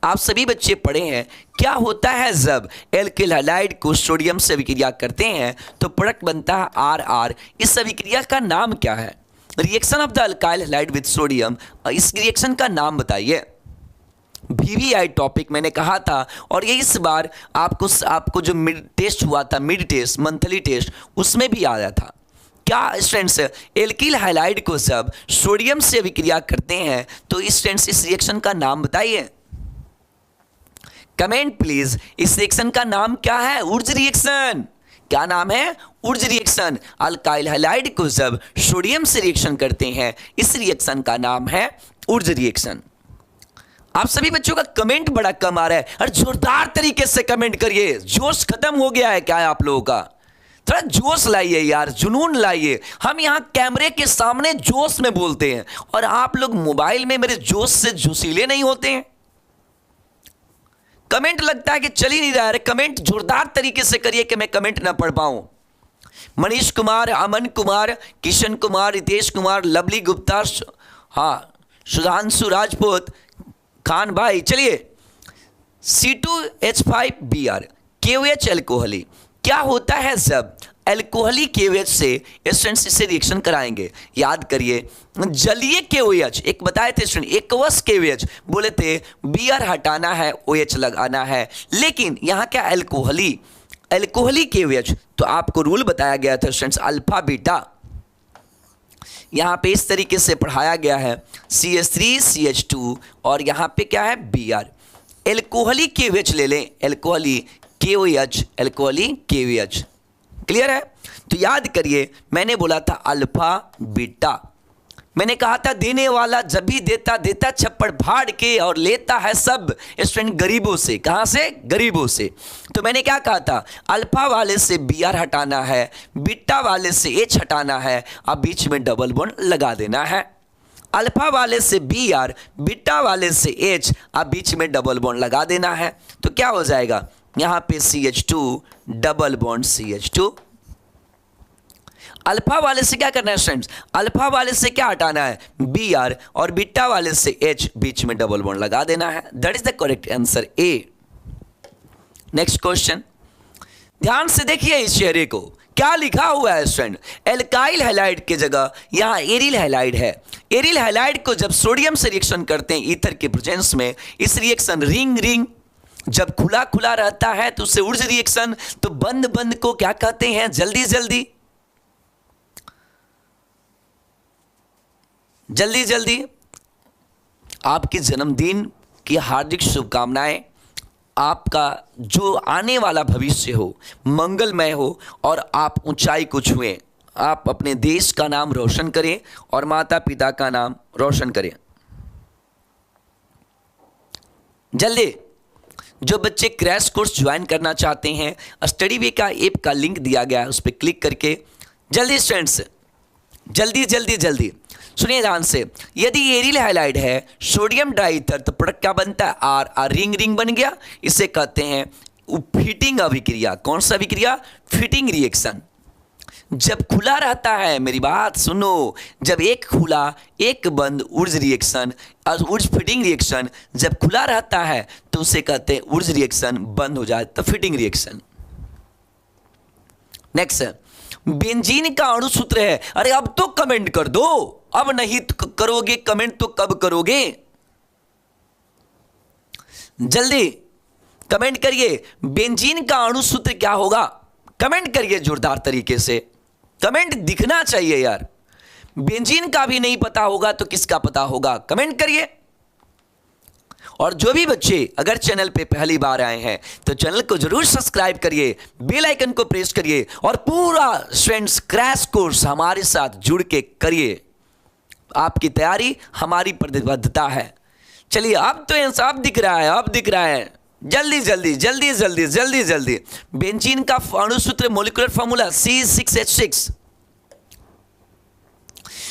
आप सभी बच्चे पढ़े हैं क्या होता है जब एल्किल हैलाइड को सोडियम से अभिक्रिया करते हैं तो प्रोडक्ट बनता है RR। इस अभिक्रिया का नाम क्या है, reaction of the alkyl halide with sodium, इस रिएक्शन का नाम बताइए। VVI टॉपिक मैंने कहा था, और ये इस बार आपको जो मिड टेस्ट हुआ था, मिड टेस्ट मंथली टेस्ट, उसमें भी आया था। क्या स्टूडेंट्स, एल्किल हैलाइड को जब सोडियम से अभिक्रिया करते हैं तो स्टूडेंट्स इस रिएक्शन का नाम बताइए, कमेंट प्लीज। इस रिएक्शन का नाम क्या है, उर्ज रिएक्शन। क्या नाम है, उर्ज रिएक्शन। अल्काइल हैलाइड को जब सोडियम से रिएक्शन करते हैं, इस रिएक्शन का नाम है उर्ज रिएक्शन। आप सभी बच्चों का कमेंट बड़ा कम आ रहा है, और जोरदार तरीके से कमेंट करिए। जोश खत्म हो गया है क्या है आप लोगों का, थोड़ा जोश लाइए यार, जुनून लाइए। हम यहाँ कैमरे के सामने जोश में बोलते हैं, और आप लोग मोबाइल में मेरे जोश से जोशीले नहीं होते हैं। कमेंट लगता है कि चल ही नहीं रहा है, कमेंट जोरदार तरीके से करिए कि मैं कमेंट ना पढ़ पाऊं। मनीष कुमार, अमन कुमार, किशन कुमार, रितेश कुमार, लवली गुप्ता, हाँ सुधांशु राजपूत, खान भाई। चलिए, C2H5Br, KOH एल्कोहली, क्या होता है जब एल्कोहली KOH से स्टूडेंट्स इसे रिएक्शन कराएंगे। याद करिए, जलीय KOH एक बताए थे स्टूडेंट, एक्वस KOH बोले थे, Br हटाना है, OH लगाना है, लेकिन यहाँ क्या एल्कोहली KOH, तो आपको रूल बताया गया था स्टूडेंट्स अल्फा बीटा। यहाँ पे इस तरीके से पढ़ाया गया है CH3CH2, और यहाँ पे क्या है Br। एल्कोहली KOH ले लें, एल्कोहली KOH। क्लियर है, तो याद करिए मैंने बोला था अल्फा बीटा। मैंने कहा था देने वाला जब भी देता छप्पड़ फाड़ के, और लेता है सब स्टूडेंट गरीबों से। कहाँ से, गरीबों से। तो मैंने क्या कहा था, अल्फा वाले से Br हटाना है, बीटा वाले से H हटाना है, अब बीच में डबल बॉन्ड लगा देना है। अल्फा वाले से Br, बीटा वाले से H, अब बीच में डबल बॉन्ड लगा देना है। तो क्या हो जाएगा, यहाँ पे CH2 double bond CH2। Alpha वाले से क्या करना है स्टूडेंट्स, अल्फा वाले से क्या हटाना है, Br, और बीटा वाले से H, बीच में डबल बॉन्ड लगा देना है। That is the correct answer A. Next question, ध्यान से देखिए इस चेहरे को, क्या लिखा हुआ है स्टूडेंट, एल्काइल हैलाइड की जगह यहाँ एरिल हैलाइड है। एरिल हैलाइड को जब सोडियम से रिएक्शन करते हैं ईथर के प्रेजेंस में, इस रिएक्शन रिंग जब खुला रहता है तो उसे उर्ज रिएक्शन, तो बंद को क्या कहते हैं, जल्दी। आपके जन्मदिन की हार्दिक शुभकामनाएं। आपका जो आने वाला भविष्य हो मंगलमय हो, और आप ऊंचाई को छुएं। आप अपने देश का नाम रोशन करें और माता पिता का नाम रोशन करें। जल्दी, जो बच्चे क्रैश कोर्स ज्वाइन करना चाहते हैं, स्टडी वे का ऐप का लिंक दिया गया है, उस पर क्लिक करके जल्दी स्टूडेंट्स, जल्दी सुनिए ध्यान से। यदि एरिल हैलाइड है, सोडियम डाइईथर, तो प्रोडक्ट क्या बनता है, R रिंग बन गया। इसे कहते हैं फिटिंग अभिक्रिया। कौन सा अभिक्रिया, फिटिंग रिएक्शन। जब खुला रहता है, मेरी बात सुनो, जब एक खुला एक बंद उर्ज रिएक्शन, उर्ज फिटिंग रिएक्शन, जब खुला रहता है तो उसे कहते हैं उर्ज रिएक्शन, बंद हो जाए तो फिटिंग रिएक्शन। नेक्स्ट है बेंजीन का अणु सूत्र है। अरे अब तो कमेंट कर दो, अब नहीं तो करोगे कमेंट तो कब करोगे? जल्दी कमेंट करिए, बेंजीन का अणु सूत्र क्या होगा? कमेंट करिए जोरदार तरीके से, कमेंट दिखना चाहिए यार। बेंजीन का भी नहीं पता होगा तो किसका पता होगा? कमेंट करिए। और जो भी बच्चे अगर चैनल पे पहली बार आए हैं तो चैनल को जरूर सब्सक्राइब करिए, बेल आइकन को प्रेस करिए और पूरा स्टूडेंट्स क्रैश कोर्स हमारे साथ जुड़ के करिए। आपकी तैयारी हमारी प्रतिबद्धता है। चलिए अब तो साफ दिख रहा है, अब दिख रहा है। जल्दी जल्दी जल्दी जल्दी जल्दी जल्दी। बेंजीन का अणु सूत्र मोलिकुलर फॉर्मूला C6H6।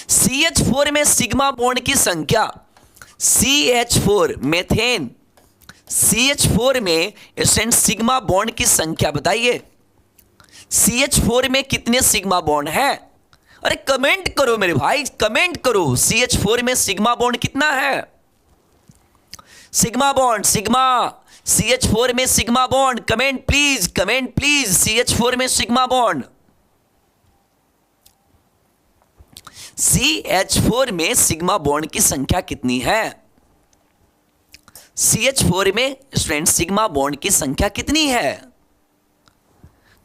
CH4 में सिग्मा बॉन्ड की संख्या, CH4 मेथेन, CH4 में सिग्मा बॉन्ड की संख्या बताइए। CH4 में कितने सिग्मा बॉन्ड है? अरे कमेंट करो मेरे भाई, कमेंट करो। CH4 में सिग्मा बॉन्ड कितना है? सिग्मा बॉन्ड, सिग्मा, CH4 में sigma bond, comment please, comment please. CH4 में सिग्मा बॉन्ड, CH4 में सिग्मा बॉन्ड की संख्या कितनी है? CH4 में स्टूडेंट सिग्मा बॉन्ड की संख्या कितनी है?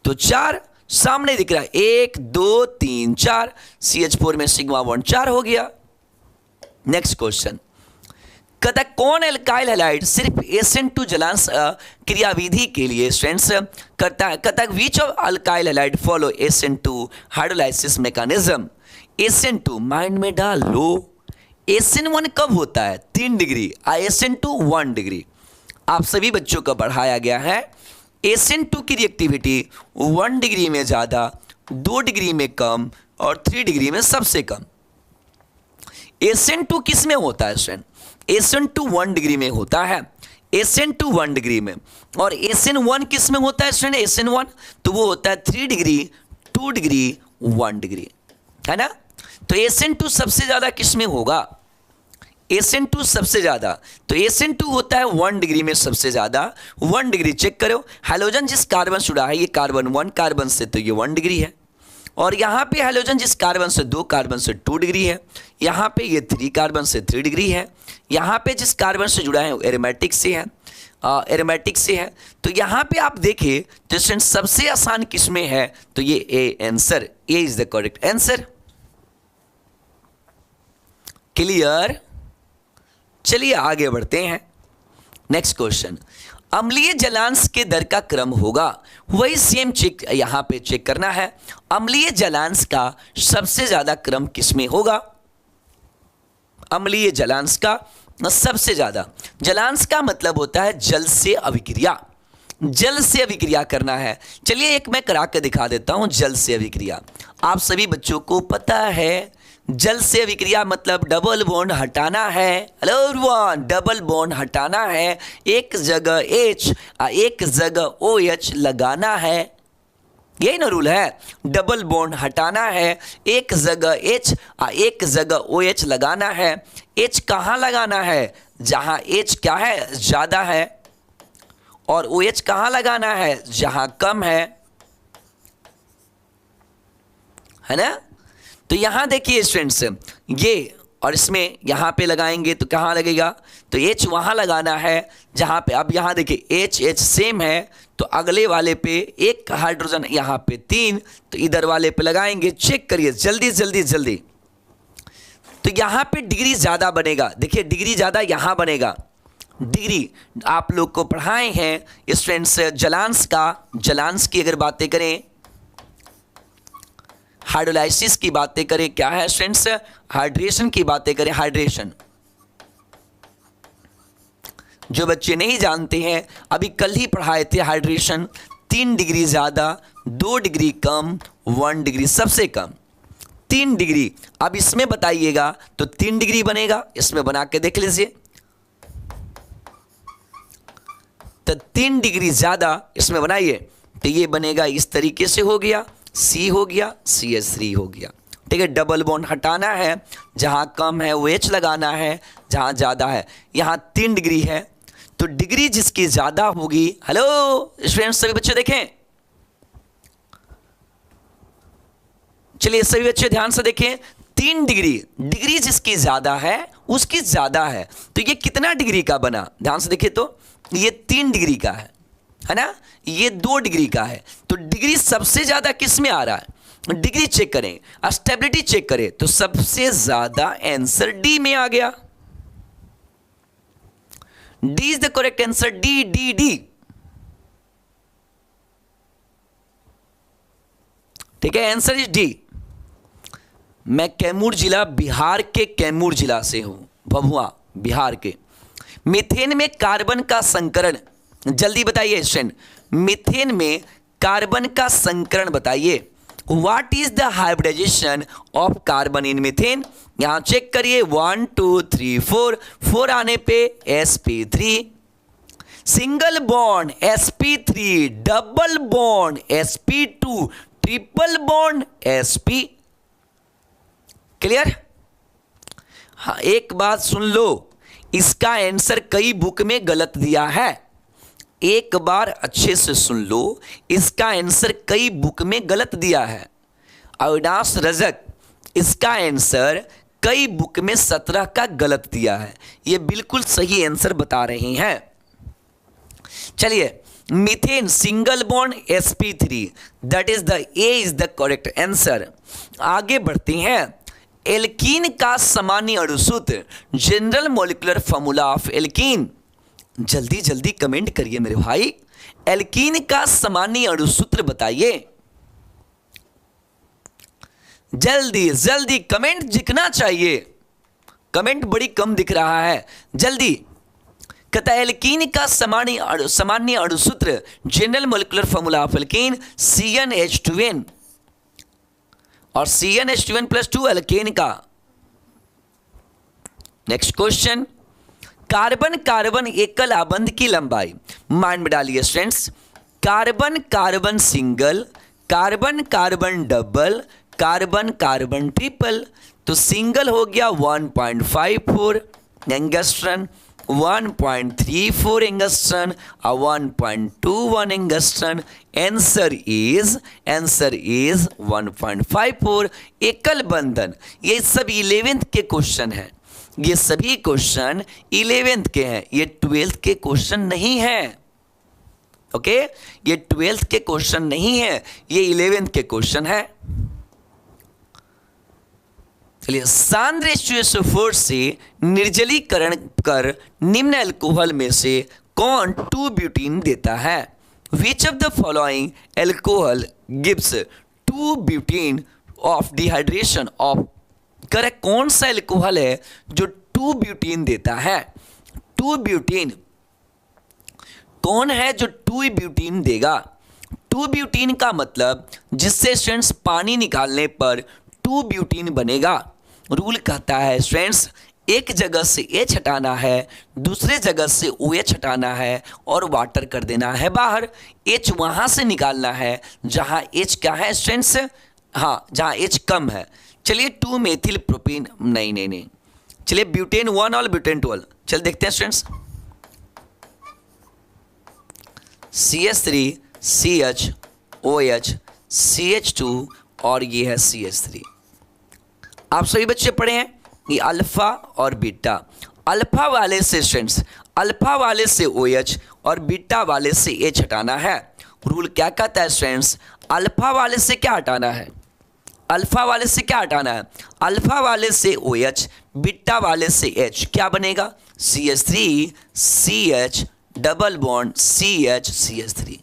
तो 4 सामने दिख रहा है, 1 2 3 4। CH4 में सिग्मा बॉन्ड 4 हो गया। नेक्स्ट क्वेश्चन, कतः कौन एल्काइल हैलाइड सिर्फ SN2 जलांश क्रियाविधि के लिए स्टूडेंट्स करता है? कतः which of alkyl halide follow SN2 hydrolysis mechanism? SN2 mind में डाल लो। SN1 कब होता है? 3 डिग्री, SN2 1 डिग्री। आप सभी बच्चों को बढ़ाया गया है। SN2 की रिएक्टिविटी 1 डिग्री में ज़्यादा, 2 डिग्री में कम और 3 डिग्री में सबसे कम। SN2 किस में होता है स्टूडेंट? SN2 1 डिग्री में होता है, SN2 1 डिग्री में। और SN1 किस में होता है स्टूडेंट? SN1 तो वो होता है 3 डिग्री, 2 डिग्री, 1 डिग्री, है ना? तो SN2 सबसे ज़्यादा किस में होगा? SN2 सबसे ज़्यादा, तो SN2 होता है 1 डिग्री में सबसे ज़्यादा। 1 डिग्री चेक करो, हैलोजन जिस कार्बन से जुड़ा है ये कार्बन 1 कार्बन से, तो ये 1 डिग्री है। और यहाँ पे हैलोजन जिस कार्बन से 2 कार्बन से 2 डिग्री है। यहाँ पे ये 3 कार्बन से 3 डिग्री है। यहाँ पे जिस कार्बन से जुड़ा है एरोमेटिक से है, एरोमेटिक से है। तो यहाँ पे आप देखिए तो सबसे आसान किस में है? तो ये A answer, A is the correct answer. Clear? चलिए आगे बढ़ते हैं। नेक्स्ट क्वेश्चन, अम्लीय जलांश के दर का क्रम होगा, वही सेम चेक यहां पे चेक करना है। अम्लीय जलांश का सबसे ज्यादा क्रम किसमें होगा? अम्लीय जलांश का सबसे ज्यादा, जलांश का मतलब होता है जल से अभिक्रिया, जल से अभिक्रिया करना है। चलिए एक मैं करा के दिखा देता हूं जल से अभिक्रिया। आप सभी बच्चों को पता है जल से अभिक्रिया मतलब डबल बॉन्ड हटाना है। हेलो एवरीवन, डबल बॉन्ड हटाना है, एक जगह H एक जगह OH लगाना है। यही ना रूल है, डबल बॉन्ड हटाना है, एक जगह H एक जगह OH लगाना है। H कहाँ लगाना है? जहाँ H क्या है? ज़्यादा है। और OH कहाँ लगाना है? जहाँ कम है ना? तो यहां देखिए स्टूडेंट्स, ये और इसमें यहां पे लगाएंगे तो कहां लगेगा? तो H वहां लगाना है जहां पे, अब यहां देखिए H सेम है तो अगले वाले पे एक हाइड्रोजन, यहां पे 3, तो इधर वाले पे लगाएंगे। चेक करिए जल्दी जल्दी जल्दी। तो यहां पे डिग्री ज़्यादा बनेगा, देखिए डिग्री ज़्यादा यहां बनेगा। डिग्री आप लोग को पढ़ाए हैं स्टूडेंट्स जलांश का, जलांश की अगर बातें करें, हाइड्रोलाइसिस की बातें करें, क्या है स्टूडेंट्स? हाइड्रेशन की बातें करें, हाइड्रेशन। जो बच्चे नहीं जानते हैं, अभी कल ही पढ़ाए थे हाइड्रेशन। 3 डिग्री ज़्यादा, 2 डिग्री कम, 1 डिग्री सबसे कम, 3 डिग्री। अब इसमें बताइएगा तो 3 डिग्री बनेगा, इसमें बना के देख लीजिए। तो 3 डिग्री ज़्यादा इसमें बनाइए तो ये बनेगा इस तरीके से, हो गया C हो गया, CH3 हो गया। ठीक है, डबल बॉन्ड हटाना है, जहाँ कम है वो H लगाना है, जहाँ ज़्यादा है, यहाँ 3 डिग्री है तो डिग्री जिसकी ज़्यादा होगी, हेलो स्टूडेंट्स सभी बच्चे देखें, चलिए सभी बच्चे ध्यान से देखें, 3 डिग्री, डिग्री जिसकी ज्यादा है उसकी ज्यादा है, तो ये कितना डिग्री का बना? ध्यान से देखिए, तो ये 3 डिग्री का है ना, ये 2 डिग्री का है, तो डिग्री सबसे ज्यादा किस में आ रहा है? डिग्री चेक करें, स्टेबिलिटी चेक करें, तो सबसे ज्यादा आंसर डी में आ गया। D is the correct answer, D D D. ठीक है, आंसर इज डी। मैं कैमूर जिला, बिहार के कैमूर जिला से हूं, भभुआ बिहार के। मीथेन में कार्बन का संकरण, जल्दी बताइए स्टूडेंट, मीथेन में कार्बन का संकरण बताइए। What is the hybridization of carbon in methane? यहां चेक करिए, 1 2 3 4, 4 आने पे sp3, single bond sp3, double bond sp2, triple bond sp। Clear? हाँ, एक बात सुन लो, इसका आंसर कई बुक में गलत दिया है। एक बार अच्छे से सुन लो, इसका आंसर कई बुक में गलत दिया है। अविनाश रजक, इसका आंसर कई बुक में 17 का गलत दिया है, ये बिल्कुल सही आंसर बता रहे हैं। चलिए, methane single bond sp3, that is the A is the correct answer. आगे बढ़ते हैं। एल्कीन का सामान्य अणुसूत्र, general molecular formula of alkene. जल्दी जल्दी कमेंट करिए मेरे भाई, एल्कीन का सामान्य अणुसूत्र बताइए। जल्दी जल्दी कमेंट दिखना चाहिए, कमेंट बड़ी कम दिख रहा है, जल्दी। कहता है एल्कीन का सामान्य अणुसूत्र, general molecular formula of alkene CnH2n, और CnH2n+2 एल्केन का। नेक्स्ट क्वेश्चन, कार्बन कार्बन एकल आबंध की लंबाई, माइंड में डालिए students, carbon carbon single, carbon carbon double, carbon carbon triple. तो सिंगल हो गया 1.54 एंगस्ट्रॉन, 1.34 एंगस्ट्रॉन और 1.21 एंगस्ट्रॉन। आंसर इज 1.54 एकल बंधन। ये सब 11th के क्वेश्चन हैं, ये सभी क्वेश्चन 11th के हैं, ये 12th के क्वेश्चन नहीं है। ओके, ये 12th के क्वेश्चन नहीं है, ये 11th के क्वेश्चन है। चलिए, सांद्र H2SO4 से निर्जलीकरण कर निम्न अल्कोहल में से कौन 2-ब्यूटीन देता है? Which of the following alcohol gives two butene of dehydration of? Correct, कौन सा अल्कोहल है जो 2-ब्यूटीन देता है? 2-ब्यूटीन कौन है जो 2-ब्यूटीन देगा? 2-ब्यूटीन का मतलब जिससे स्टूडेंट्स पानी निकालने पर 2-ब्यूटीन बनेगा। रूल कहता है स्टूडेंट्स, एक जगह से H हटाना है, दूसरे जगह से OH हटाना है और वाटर कर देना है बाहर। H वहाँ से निकालना है जहाँ H क्या है स्टूडेंट्स? हाँ, जहाँ H कम है। चलिए 2 मेथिल प्रोपीन, नहीं, चलिए ब्यूटेन 1 और ब्यूटेन 12, चल देखते हैं students. CH3 CH OH CH2 और ये है CH3। आप सभी बच्चे पढ़े हैं ये अल्फा और बीटा। अल्फा वाले से स्टूडेंट्स, अल्फा वाले से OH और बीटा वाले से H हटाना है। रूल क्या कहता है स्टूडेंट्स? अल्फा वाले से क्या हटाना है? अल्फा वाले से क्या हटाना है? अल्फा वाले से OH, बीटा वाले से H, क्या बनेगा? CH3 CH double bond CH CH3,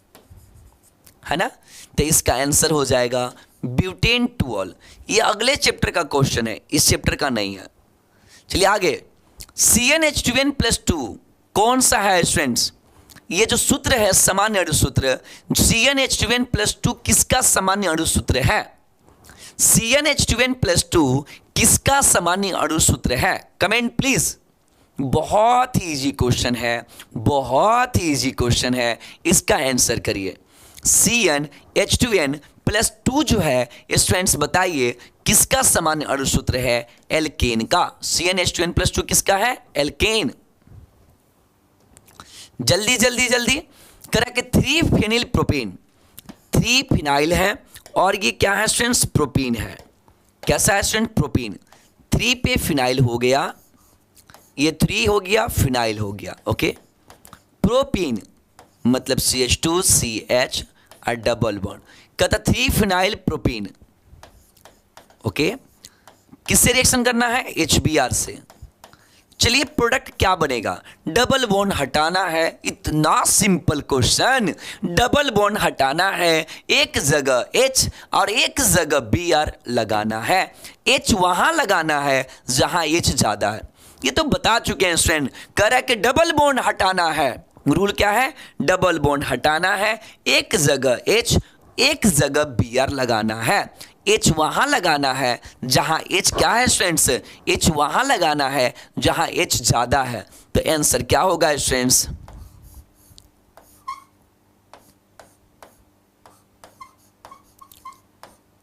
है ना? तो इसका आंसर हो जाएगा ब्यूटेन 12। ये अगले चैप्टर का क्वेश्चन है, इस चैप्टर का नहीं है। चलिए आगे, CnH2n+2 कौन सा है स्टूडेंट्स? ये जो सूत्र है सामान्य अणुसूत्र, CnH2n+2 किसका सामान्य अणुसूत्र है? CnH2n+2 किसका सामान्य अणुसूत्र है? Comment please. बहुत ही इजी क्वेश्चन है, बहुत ही इजी क्वेश्चन है, इसका आंसर करिए। CnH2n+2 जो है स्टूडेंट्स बताइए किसका सामान्य अणुसूत्र है? एल्केन का। CnH2n+2 किसका है? एल्केन। जल्दी जल्दी जल्दी करा के 3 फेनिल प्रोपीन, 3 फिनाइल है और ये क्या है स्टूडेंट्स? प्रोपीन है। कैसा है स्टूडेंट, प्रोपीन। 3 पे फिनाइल हो गया, ये 3 हो गया, फिनाइल हो गया, ओके। प्रोपीन मतलब CH2CH और डबल बॉन्ड, कहता 3 फिनाइल प्रोपीन, ओके। किससे रिएक्शन करना है, HBr से। चलिए प्रोडक्ट क्या बनेगा, डबल बॉन्ड हटाना है, इतना सिंपल क्वेश्चन। डबल बॉन्ड हटाना है, एक जगह H और एक जगह Br लगाना है। H वहां लगाना है जहां H ज्यादा है, ये तो बता चुके हैं स्टूडेंट। कह रहा है कि डबल बॉन्ड हटाना है, रूल क्या है, डबल बॉन्ड हटाना है, एक जगह H एक जगह Br लगाना है। H वहां लगाना है जहां H क्या है स्टूडेंट्स, H वहां लगाना है जहां H ज्यादा है। तो आंसर क्या होगा स्टूडेंट्स,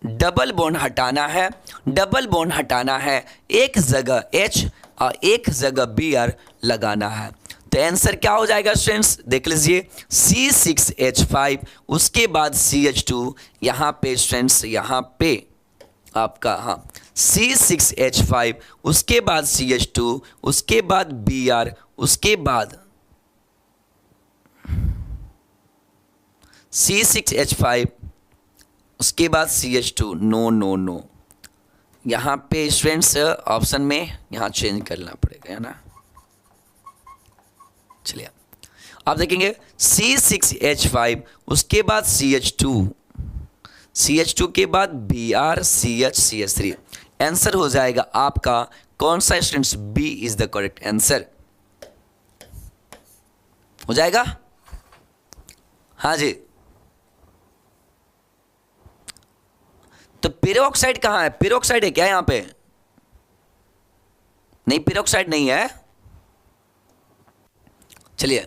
डबल बॉन्ड हटाना है, डबल बॉन्ड हटाना है, एक जगह H और एक जगह Br लगाना है। तो आंसर क्या हो जाएगा स्टूडेंट्स, देख लीजिए, C6H5, उसके बाद CH2, यहाँ पे स्टूडेंट्स, यहाँ पे आपका हाँ C6H5, उसके बाद CH2, उसके बाद Br, उसके बाद C6H5, उसके बाद CH2। नो नो नो, यहाँ पे स्टूडेंट्स ऑप्शन में यहाँ चेंज करना पड़ेगा, है ना। चलिए आप देखेंगे C6H5, उसके बाद CH2, CH2 के बाद Br, CH, CH3। आंसर हो जाएगा आपका कौन सा students, B is the correct answer हो जाएगा। हाँ जी, तो पेरोक्साइड कहाँ है, पेरोक्साइड है क्या यहां पे, नहीं पेरोक्साइड नहीं है। चलिए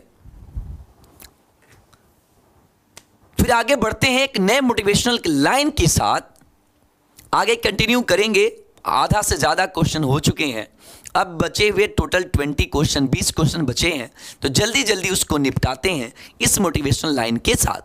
फिर आगे बढ़ते हैं एक नए मोटिवेशनल लाइन के साथ, आगे कंटिन्यू करेंगे। आधा से ज्यादा क्वेश्चन हो चुके हैं, अब बचे हुए टोटल 20 क्वेश्चन, 20 क्वेश्चन बचे हैं, तो जल्दी जल्दी उसको निपटाते हैं इस मोटिवेशनल लाइन के साथ।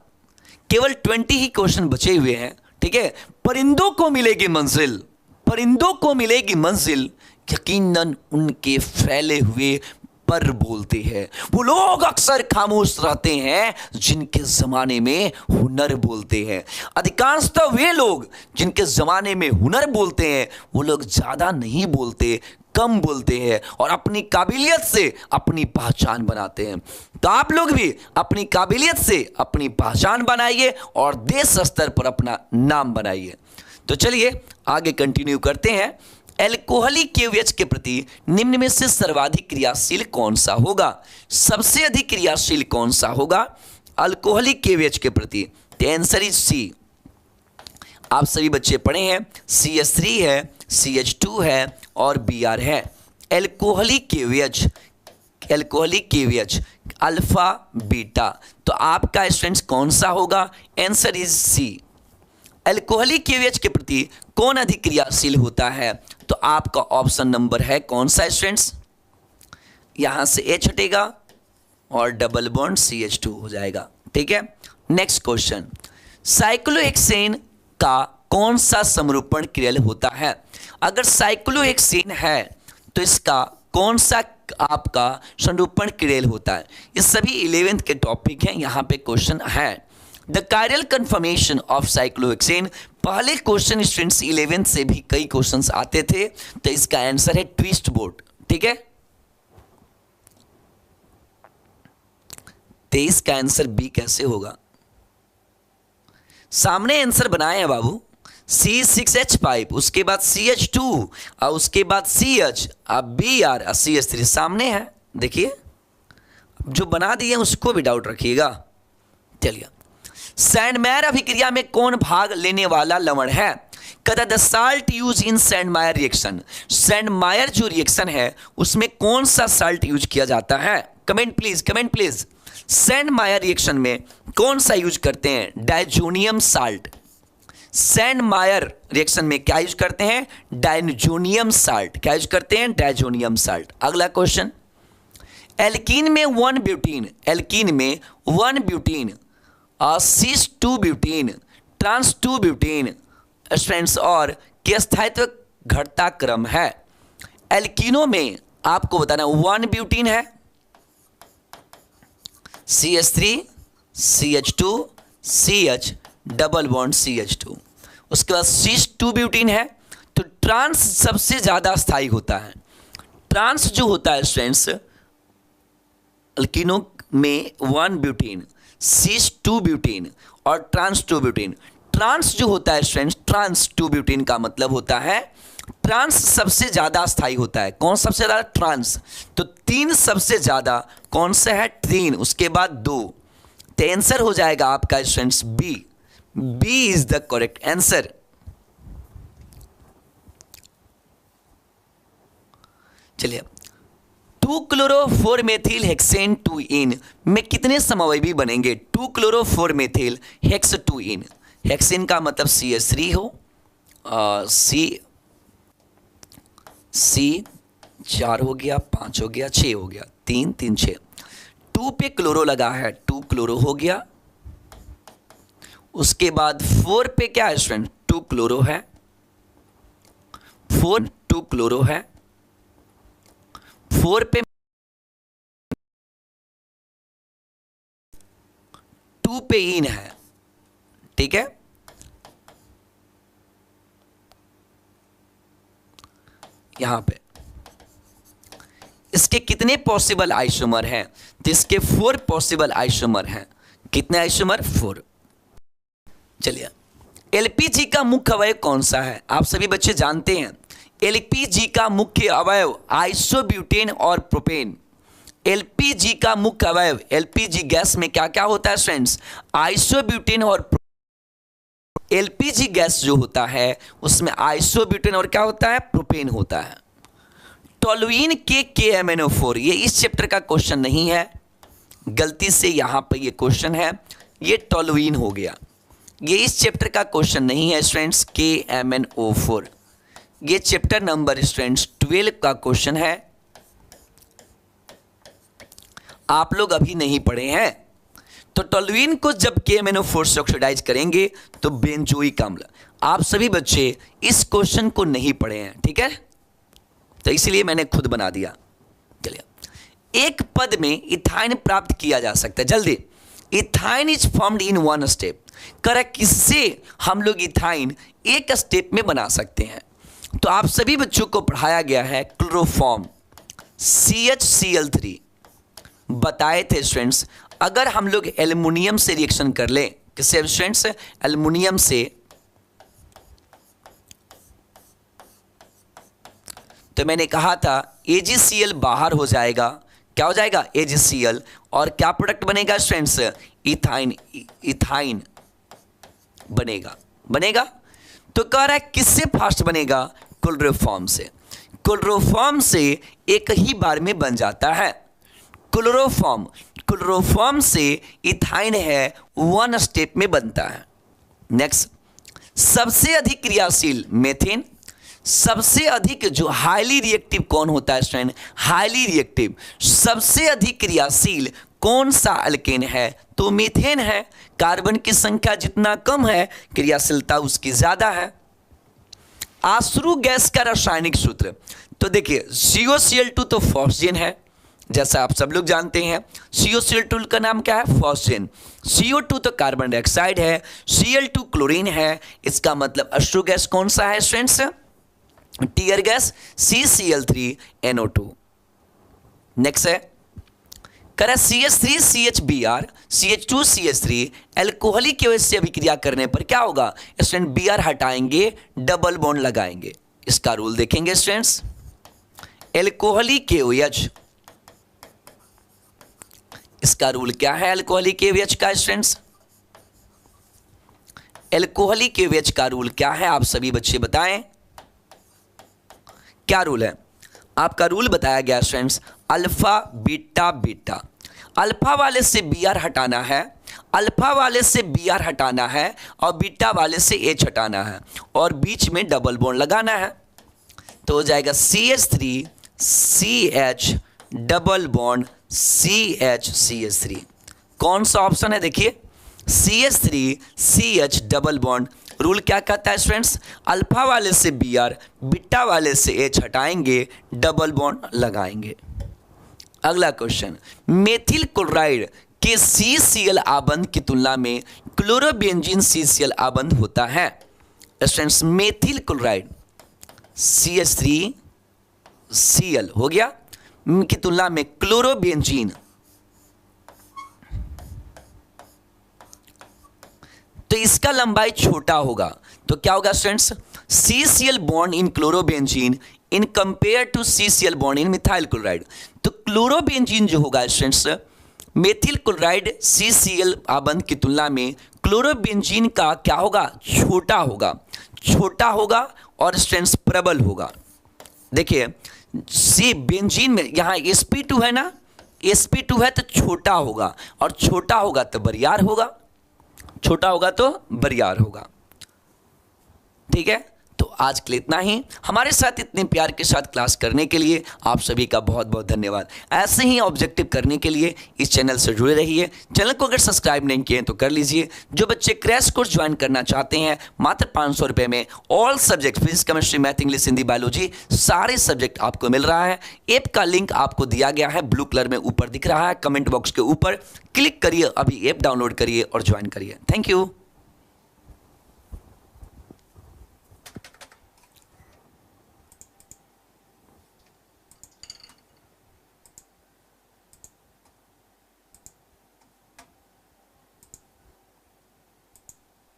केवल 20 ही क्वेश्चन बचे हुए हैं, ठीक है। परिंदों को मिलेगी मंजिल, परिंदों को मिलेगी मंजिल, यकीनन उनके फैले हुए पर बोलते हैं। वो लोग अक्सर खामोश रहते हैं जिनके जमाने में हुनर बोलते हैं। अधिकांशतः वे लोग जिनके जमाने में हुनर बोलते हैं, वो लोग ज्यादा नहीं बोलते, कम बोलते हैं और अपनी काबिलियत से अपनी पहचान बनाते हैं। तो आप लोग भी अपनी काबिलियत से अपनी पहचान बनाइए और देश स्तर पर अपना नाम बनाइए। तो चलिए आगे कंटिन्यू करते हैं। एल्कोहलिक KOH के प्रति निम्न में से सर्वाधिक क्रियाशील कौन सा होगा, सबसे अधिक क्रियाशील कौन सा होगा अल्कोहलिक KOH के प्रति। तो आंसर इज C। आप सभी बच्चे पढ़े हैं, CH3 है, CH2 है और Br है। Alcoholic KOH, alcoholic KOH alpha beta, तो आपका स्टूडेंट्स कौन सा होगा, answer is C। Alcoholic KOH के प्रति कौन अधिक क्रियाशील होता है, तो आपका ऑप्शन नंबर है कौन सा स्टूडेंट्स, यहां से H हटेगा और डबल बॉन्ड CH2 हो जाएगा, ठीक है। नेक्स्ट क्वेश्चन, साइक्लोहेक्सेन का कौन सा समरूपण क्रियल होता है। अगर साइक्लोहेक्सेन है तो इसका कौन सा आपका समरूपण क्रियल होता है। ये सभी 11th के टॉपिक हैं, यहां पे क्वेश्चन है। The chiral confirmation of cyclohexane, पहले क्वेश्चन स्टूडेंट्स 11th से भी कई क्वेश्चंस आते थे, तो इसका आंसर है ट्विस्ट बोट, ठीक है। 23 का आंसर बी कैसे होगा, सामने आंसर बनाए हैं बाबू, C6H5, उसके बाद CH2 और उसके बाद CH, अब Br और CH3 सामने है। देखिए जो बना दिए उसको भी डाउट रखिएगा। चलिए, सैंडमेयर अभिक्रिया में कौन भाग लेने वाला लवण है। कहता the salt use in Sandmeyer reaction, Sandmeyer जो रिएक्शन है उसमें कौन सा साल्ट यूज किया जाता है। Comment please, comment please. Sandmeyer reaction में कौन सा यूज करते हैं, डायजोनियम साल्ट। सैंडमायर रिएक्शन में क्या यूज करते हैं, डायजोनियम साल्ट। क्या यूज करते हैं, डायजोनियम साल्ट। अगला क्वेश्चन, एल्कीन में 1 ब्यूटीन, एल्कीन में 1 ब्यूटीन, सिस 2 ब्यूटीन, ट्रांस 2 ब्यूटीन स्टूडेंट्स और के स्थायित्व घटता क्रम है। एल्कीनो में आपको बताना 1 ब्यूटीन है, CH3 CH2 CH double bond CH2, उसके बाद सिस 2 ब्यूटीन है। तो ट्रांस सबसे ज्यादा स्थायी होता है। ट्रांस जो होता है स्टूडेंट्स अल्कीनो में 1 ब्यूटीन, सिस 2 ब्यूटीन और ट्रांस 2 ब्यूटीन। ट्रांस जो होता है स्टूडेंट्स, ट्रांस 2 ब्यूटीन का मतलब होता है ट्रांस सबसे ज्यादा स्थायी होता है। कौन सबसे ज्यादा? ट्रांस। तो 3 सबसे ज्यादा कौन सा है? 3, उसके बाद 2। तो आंसर हो जाएगा आपका students B. B is the correct answer. चलिए, 2-क्लोरो-4-मेथिल हेक्सेन 2-इन में कितने समअवयवी बनेंगे? 2-क्लोरो-4-मेथिल हेक्स 2-इन। हेक्सेन का मतलब CH3 हो, C 4 हो गया, 5 हो गया, 6 हो गया, 3 3 6। 2 पे क्लोरो लगा है, 2 क्लोरो हो गया। उसके बाद 4 पे क्या है स्टूडेंट? 2 क्लोरो है, 4 2 क्लोरो है। 4 पे 2 पे इन है, ठीक है। यहां पे इसके कितने पॉसिबल आइसोमर हैं? तो इसके 4 पॉसिबल आइसोमर हैं। कितने आइसोमर? 4। चलिए, एलपीजी का मुख्य अवयव कौन सा है? आप सभी बच्चे जानते हैं एलपीजी का मुख्य अवयव आइसोब्यूटेन और प्रोपेन। एलपीजी का मुख्य अवयव, एलपीजी गैस में क्या क्या होता है फ्रेंड्स? आइसोब्यूटेन और एलपीजी गैस जो होता है उसमें आइसोब्यूटेन और क्या होता है? प्रोपेन होता है। टोलुइन के KMnO4, ये इस चैप्टर का क्वेश्चन नहीं है, गलती से यहां पर ये क्वेश्चन है, ये टोलुइन हो गया। ये इस चैप्टर का क्वेश्चन नहीं है स्टूडेंट्स। KMnO4 ये चैप्टर नंबर स्टूडेंट्स 12 का क्वेश्चन है। आप लोग अभी नहीं पढ़े हैं। तो टोलुइन को जब KMnO4 से ऑक्सीडाइज करेंगे तो बेंजोइक अम्ल। आप सभी बच्चे इस क्वेश्चन को नहीं पढ़े हैं, ठीक है, तो इसलिए मैंने खुद बना दिया। चलिए, एक पद में इथाइन प्राप्त किया जा सकता है। जल्दी, ethyne is formed in 1 step. Correct, किससे हम लोग इथाइन एक स्टेप में बना सकते हैं? तो आप सभी बच्चों को पढ़ाया गया है क्लोरोफॉर्म CHCl3। बताए थे स्टूडेंट्स, अगर हम लोग एल्युमिनियम से रिएक्शन कर लें, किससे स्टूडेंट्स? एल्युमिनियम से, तो मैंने कहा था AgCl बाहर हो जाएगा। क्या हो जाएगा? AgCl, और क्या प्रोडक्ट बनेगा स्टूडेंट्स? इथाइन। इथाइन बनेगा। बनेगा तो कह रहा है किससे फास्ट बनेगा? क्लोरोफॉर्म से। क्लोरोफॉर्म से एक ही बार में बन जाता है। क्लोरोफॉर्म, क्लोरोफॉर्म से इथाइन है 1 स्टेप में बनता है। नेक्स्ट, सबसे अधिक क्रियाशील मेथेन। सबसे अधिक जो हाईली रिएक्टिव कौन होता है स्टूडेंट? हाईली रिएक्टिव सबसे अधिक क्रियाशील कौन सा अल्केन है? तो मीथेन है। कार्बन की संख्या जितना कम है क्रियाशीलता उसकी ज्यादा है। आश्रु गैस का रासायनिक सूत्र, तो देखिए COCl2 तो फॉस्फेन है, जैसा आप सब लोग जानते हैं। COCl2 का नाम क्या है? फॉस्फेन। CO2 तो कार्बन डाइऑक्साइड है, Cl2 क्लोरीन है। इसका मतलब अश्रु गैस कौन सा है students? Tear gas CCl3NO2। Next है करा CH3CHBr CH2CH3 एल्कोहलिक की वजह से अभिक्रिया करने पर क्या होगा स्टूडेंट? Br हटाएंगे, डबल बॉन्ड लगाएंगे। इसका रूल देखेंगे स्टूडेंट्स। एल्कोहलिक KOH, इसका रूल क्या है एल्कोहलिक KOH का स्टूडेंट्स? एल्कोहलिक KOH का रूल क्या है? आप सभी बच्चे बताएं, क्या रूल है? आपका रूल बताया गया students, alpha beta beta. Alpha वाले से Br हटाना है, अल्फा वाले से Br हटाना है और बीटा वाले से H हटाना है और बीच में डबल बॉन्ड लगाना है। तो हो जाएगा CH3CH double bond CH CH3। कौन सा ऑप्शन है? देखिए CH3CH डबल बॉन्ड। रूल क्या कहता है स्टूडेंट्स, अल्फा वाले से Br, बीटा वाले से H हटाएंगे, डबल बॉन्ड लगाएंगे। अगला क्वेश्चन, मेथिल क्लोराइड के CCl आबंध की तुलना में क्लोरोबेंजीन CCl आबंध होता है। स्टूडेंट्स मेथिल क्लोराइड CH3Cl हो गया की तुलना में क्लोरोबेंजीन, तो इसका लंबाई छोटा होगा। तो क्या होगा students, CCl bond in chlorobenzene in compare to CCl bond in methyl chloride. तो क्लोरोबेंजीन जो होगा स्टूडेंट्स, मेथिल क्लोराइड CCl आबंध की तुलना में क्लोरोबेंजीन का क्या होगा, छोटा होगा, छोटा होगा और स्ट्रेंथ प्रबल होगा। देखिए सी बेंजीन में यहाँ sp2 है ना, sp2 है तो छोटा होगा, और छोटा होगा तो बरियार होगा, छोटा होगा तो बरियार होगा। ठीक है, तो आज के लिए इतना ही। हमारे साथ इतने प्यार के साथ क्लास करने के लिए आप सभी का बहुत बहुत धन्यवाद। ऐसे ही ऑब्जेक्टिव करने के लिए इस चैनल से जुड़े रहिए। चैनल को अगर सब्सक्राइब नहीं किए तो कर लीजिए। जो बच्चे क्रैश कोर्स ज्वाइन करना चाहते हैं, मात्र 500 रुपये में all subject physics, chemistry, math, English, Hindi, biology सारे सब्जेक्ट आपको मिल रहा है। ऐप का लिंक आपको दिया गया है, ब्लू कलर में ऊपर दिख रहा है, कमेंट बॉक्स के ऊपर क्लिक करिए, अभी ऐप डाउनलोड करिए और ज्वाइन करिए। Thank you.